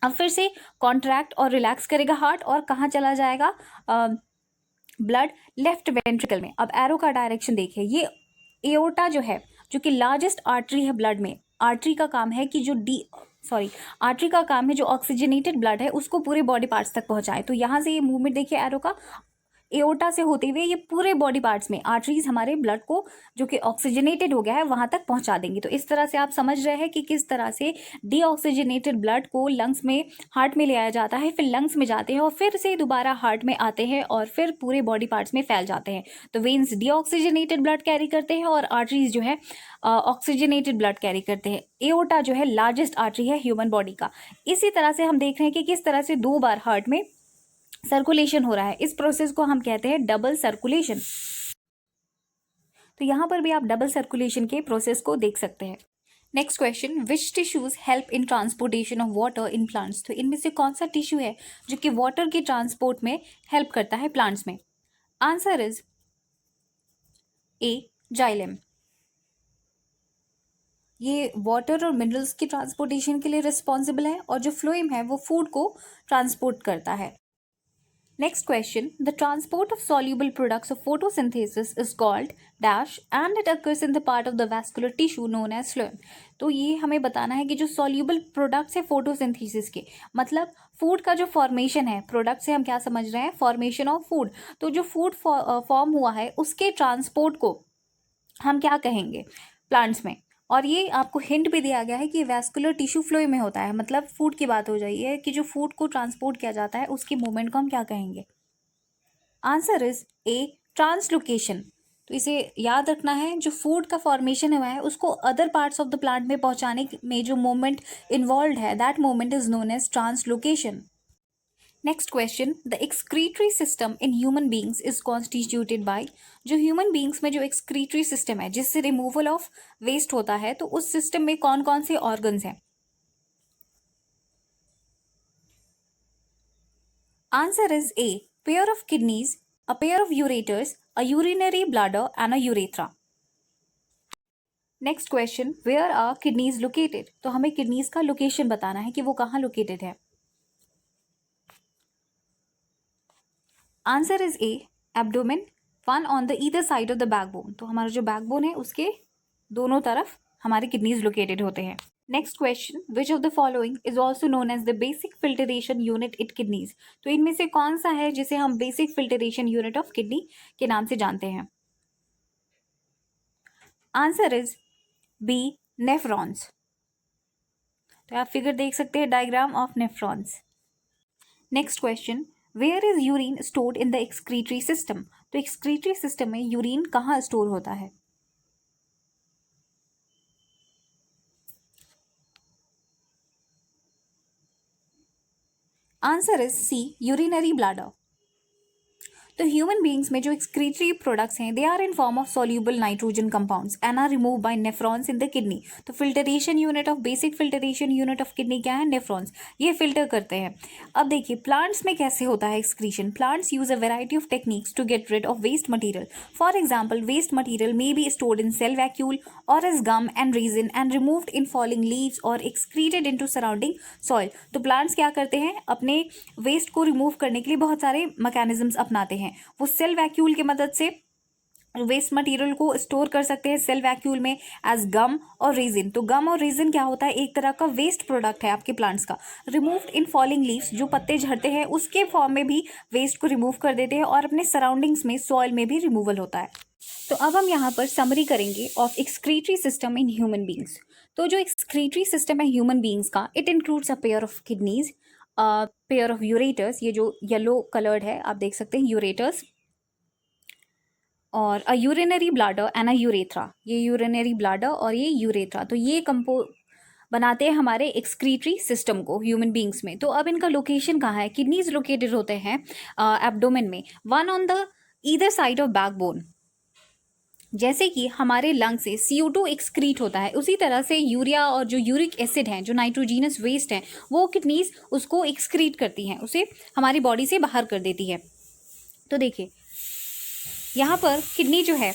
अब फिर से कॉन्ट्रैक्ट और रिलैक्स करेगा हार्ट, और कहाँ चला जाएगा ब्लड? लेफ्ट वेंट्रिकल में। अब एरो का डायरेक्शन देखिए। ये एओर्टा जो है, जो कि लार्जेस्ट आर्टरी है ब्लड में, आर्टरी का काम है कि आर्टरी का काम है जो ऑक्सीजनेटेड ब्लड है उसको पूरे बॉडी पार्ट्स तक पहुंचाए। तो यहाँ से ये मूवमेंट देखिए एरो का, एओर्टा से होते हुए ये पूरे बॉडी पार्ट्स में आर्टरीज हमारे ब्लड को, जो कि ऑक्सीजनेटेड हो गया है, वहां तक पहुंचा देंगी। तो इस तरह से आप समझ रहे हैं कि किस तरह से डीऑक्सीजनेटेड ब्लड को लंग्स में, हार्ट में ले आया जाता है, फिर लंग्स में जाते हैं और फिर से दोबारा हार्ट में आते हैं और फिर पूरे बॉडी पार्ट्स में फैल जाते हैं। तो वेन्स डीऑक्सीजनेटेड ब्लड कैरी करते हैं और आर्टरीज जो है ऑक्सीजनेटेड ब्लड कैरी करते हैं। एओर्टा जो है लार्जेस्ट आर्टरी है ह्यूमन बॉडी का। इसी तरह से हम देख रहे हैं कि किस तरह से 2 बार हार्ट में सर्कुलेशन हो रहा है। इस प्रोसेस को हम कहते हैं डबल सर्कुलेशन। तो यहां पर भी आप डबल सर्कुलेशन के प्रोसेस को देख सकते हैं। Next question, which tissues help in transportation of water in plants? तो इनमें से कौन सा टिश्यू है जो कि वाटर के ट्रांसपोर्ट में हेल्प करता है प्लांट्स में? Answer is A, xylem. ये वाटर और मिनरल्स की ट्रांसपोर्टेशन के लिए रिस्पॉन्सिबल है और जो फ्लोएम है वो फूड को ट्रांसपोर्ट करता है। Next question, the transport of soluble products of photosynthesis is called dash and it occurs in the part of the vascular tissue known as phloem. तो ये हमें बताना है कि जो soluble products है photosynthesis के, मतलब फूड का जो फॉर्मेशन है, प्रोडक्ट से हम क्या समझ रहे हैं? Formation of food. तो जो फूड फॉर्म हुआ है उसके ट्रांसपोर्ट को हम क्या कहेंगे प्लांट्स में? और ये आपको हिंट भी दिया गया है कि वैस्कुलर टिश्यू फ्लो में होता है, मतलब फूड की बात हो जाती है कि जो फूड को ट्रांसपोर्ट किया जाता है उसकी मूवमेंट को हम क्या कहेंगे? Answer is A, translocation. तो इसे याद रखना है, जो फूड का फॉर्मेशन हुआ है उसको other parts of the plant में पहुंचाने में जो मूवमेंट इन्वॉल्व है, that movement is known as translocation. Next question, the excretory system in human beings is constituted by, जो ह्यूमन बींग्स में जो एक्सक्रीटरी सिस्टम है जिससे रिमूवल ऑफ वेस्ट होता है, तो उस सिस्टम में कौन कौन से ऑर्गन्स हैं? Answer is A, pair of kidneys, a pair of ureters, a urinary bladder and a urethra. Next question, where are kidneys located, तो हमें किडनीज का लोकेशन बताना है कि वो कहाँ लोकेटेड है। Answer is A, abdomen, one on the either side of the backbone, तो हमारा जो बैकबोन है उसके दोनों तरफ हमारे किडनीज लोकेटेड होते हैं। Next question, which of the following is also known as the basic filtration unit in kidneys, तो इनमें से कौन सा है जिसे हम basic filtration unit of kidney के नाम से जानते हैं? Answer is B, nephrons. तो आप फिगर देख सकते हैं, diagram of nephrons. Next question, where is urine stored in the excretory system, तो एक्सक्रीटरी सिस्टम में यूरिन कहाँ स्टोर होता है? Answer is C, urinary bladder. तो ह्यूमन बींग्स में जो एक्सक्रीटरी प्रोडक्ट्स हैं, they are in form of soluble nitrogen compounds and are remove by nephrons in the kidney. तो filtration unit of, basic filtration unit of kidney क्या है? Nephrons, ये filter करते हैं। अब देखिए प्लांट्स में कैसे होता है excretion. Plants use a variety of techniques to get rid of waste material. For example, waste material may be stored in cell vacuole और as gum and resin and removed in falling leaves और excreted into surrounding soil. तो plants क्या करते हैं, अपने waste को remove करने के लिए बहुत सारे मैकेनिज्म्स अपनाते हैं। वो सेल वैक्यूल की मदद से वेस्ट मटेरियल को स्टोर कर सकते हैं सेल वैक्यूल में एज गम और रेजिन। तो गम और रेजिन क्या होता है, एक तरह का वेस्ट प्रोडक्ट है आपके प्लांट्स का। रिमूव्ड इन फॉलिंग लीव्स, जो पत्ते झड़ते हैं उसके फॉर्म में भी वेस्ट को रिमूव कर देते हैं और अपने सराउंडिंग्स में सॉइल में भी रिमूवल होता है। तो अब हम यहाँ पर समरी करेंगे of excretory system in human beings. तो जो एक्सक्रीटरी सिस्टम है ह्यूमन बींग्स का, it includes a pair of kidneys, pair of ureters, ये जो येलो कलर्ड है आप देख सकते हैं, यूरेटर्स, और a urinary bladder and a urethra, ये यूरिनरी ब्लैडर और ये यूरेथ्रा, तो ये बनाते हैं हमारे एक्सक्रीटरी सिस्टम को ह्यूमन बींग्स में। तो अब इनका लोकेशन कहाँ है? किडनीज लोकेटेड होते हैं एब्डोमेन में, one on the either side of backbone. जैसे कि हमारे लंग से CO2 एक्सक्रीट होता है, उसी तरह से यूरिया और जो यूरिक एसिड है, जो नाइट्रोजीनस वेस्ट है, वो किडनीज उसको एक्सक्रीट करती हैं, उसे हमारी बॉडी से बाहर कर देती है। तो देखिए यहाँ पर किडनी जो है,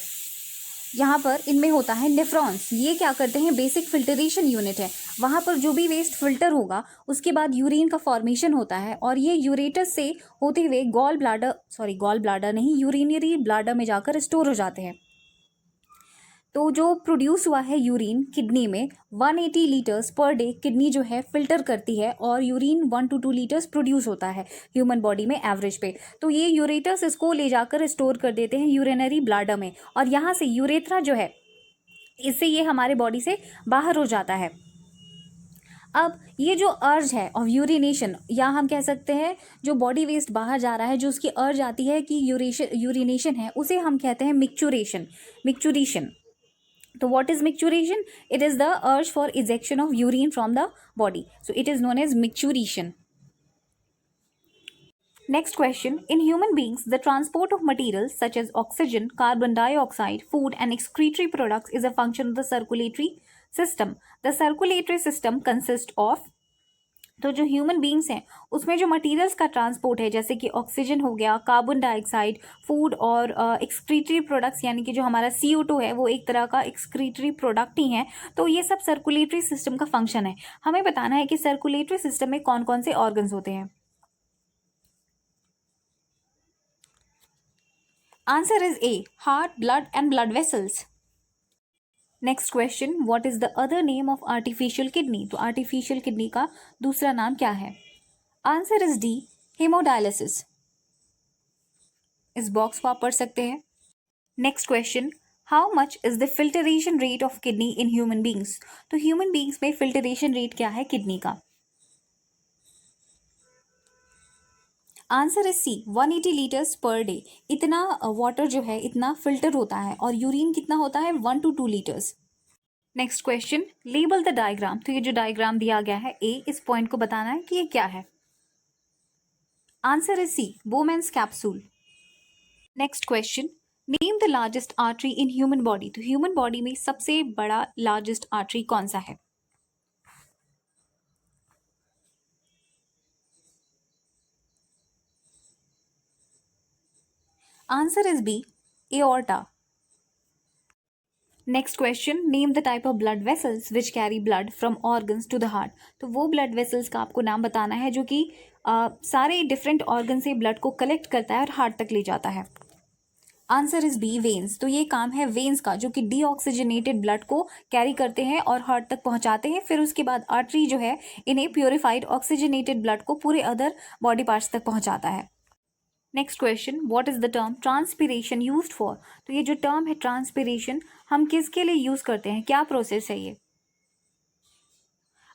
यहाँ पर इनमें होता है नेफ्रॉन्स, ये क्या करते हैं, बेसिक फिल्टरेशन यूनिट है। वहाँ पर जो भी वेस्ट फिल्टर होगा उसके बाद यूरिन का फॉर्मेशन होता है और ये यूरेटस से होते हुए गॉल ब्लाडर नहीं, यूरिनरी ब्लाडर में जाकर स्टोर हो जाते हैं। तो जो प्रोड्यूस हुआ है यूरिन किडनी में, 180 लीटर्स पर डे किडनी जो है फिल्टर करती है और यूरिन 1 to 2 लीटर्स प्रोड्यूस होता है ह्यूमन बॉडी में एवरेज पे। तो ये यूरेटर्स इसको ले जाकर स्टोर कर देते हैं यूरिनरी ब्लैडर में और यहाँ से यूरेथ्रा जो है, इससे ये हमारे बॉडी से बाहर हो जाता है। अब ये जो अर्ज है ऑफ यूरिनेशन, या हम कह सकते हैं जो बॉडी वेस्ट बाहर जा रहा है, जो उसकी अर्ज आती है कि यूरिनेशन है, उसे हम कहते हैं micturition. So what is micturition? It is the urge for ejection of urine from the body. So it is known as micturition. Next question. In human beings, the transport of materials such as oxygen, carbon dioxide, food and excretory products is a function of the circulatory system. The circulatory system consists of, तो जो human beings हैं उसमें जो materials का transport है, जैसे कि oxygen हो गया, कार्बन डाइऑक्साइड, फूड और एक्सक्रीटरी प्रोडक्ट्स, यानी कि जो हमारा CO2 है वो एक तरह का एक्सक्रीटरी प्रोडक्ट ही है। तो ये सब सर्कुलेटरी सिस्टम का फंक्शन है। हमें बताना है कि सर्कुलेटरी सिस्टम में कौन कौन से ऑर्गन्स होते हैं। Answer is A, heart, blood and blood vessels. Next question, what is the other name of artificial kidney, तो आर्टिफिशियल किडनी का दूसरा नाम क्या है? Answer is D, haemodialysis. इस बॉक्स को आप पढ़ सकते हैं। Next question, how much is the filtration rate of kidney in human beings, तो ह्यूमन बींग्स में फिल्टरेशन रेट क्या है किडनी का? Answer is C, 180 litres per day. इतना वाटर जो है इतना फिल्टर होता है और यूरिन कितना होता है, 1 to 2 litres. Next question, label the diagram, तो ये जो डायग्राम दिया गया है ए, इस पॉइंट को बताना है कि ये क्या है। Answer is C. Bowman's capsule. Next question. Name the largest artery in human body. तो human body में सबसे बड़ा largest artery कौन सा है? Answer is B. Aorta. Next question. Name the type of blood vessels which carry blood from organs to the heart. तो वो blood vessels का आपको नाम बताना है जो कि सारे different organ से blood को collect करता है और heart तक ले जाता है. Answer is B, veins. तो ये काम है वेन्स का, जो कि डीऑक्सीजनेटेड ब्लड को कैरी करते हैं और हार्ट तक पहुंचाते हैं. फिर उसके बाद आर्टरी जो है इन्हें प्योरीफाइड ऑक्सीजनेटेड ब्लड को पूरे अदर बॉडी पार्ट्स तक पहुंचाता है. Next question. What is the term transpiration used for. तो ये जो टर्म है ट्रांसपीरेशन हम किसके लिए यूज करते हैं, क्या प्रोसेस है ये?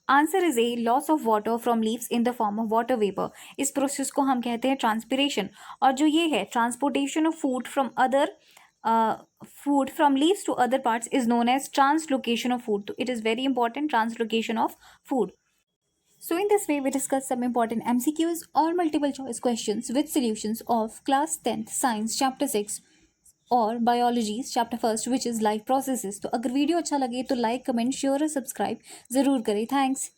Answer is A, loss of water from leaves in the form of water vapour. इस प्रोसेस को हम कहते हैं ट्रांसपीरेशन. और जो ये है transportation of food from leaves to other parts is known as translocation of food. तो it is very important, translocation of food. So in this way we discussed some important MCQs or multiple choice questions with solutions of class 10th science chapter 6 और biology chapter 1 which is life processes. तो अगर video अच्छा लगे तो like, comment, share और subscribe जरूर करें. Thanks.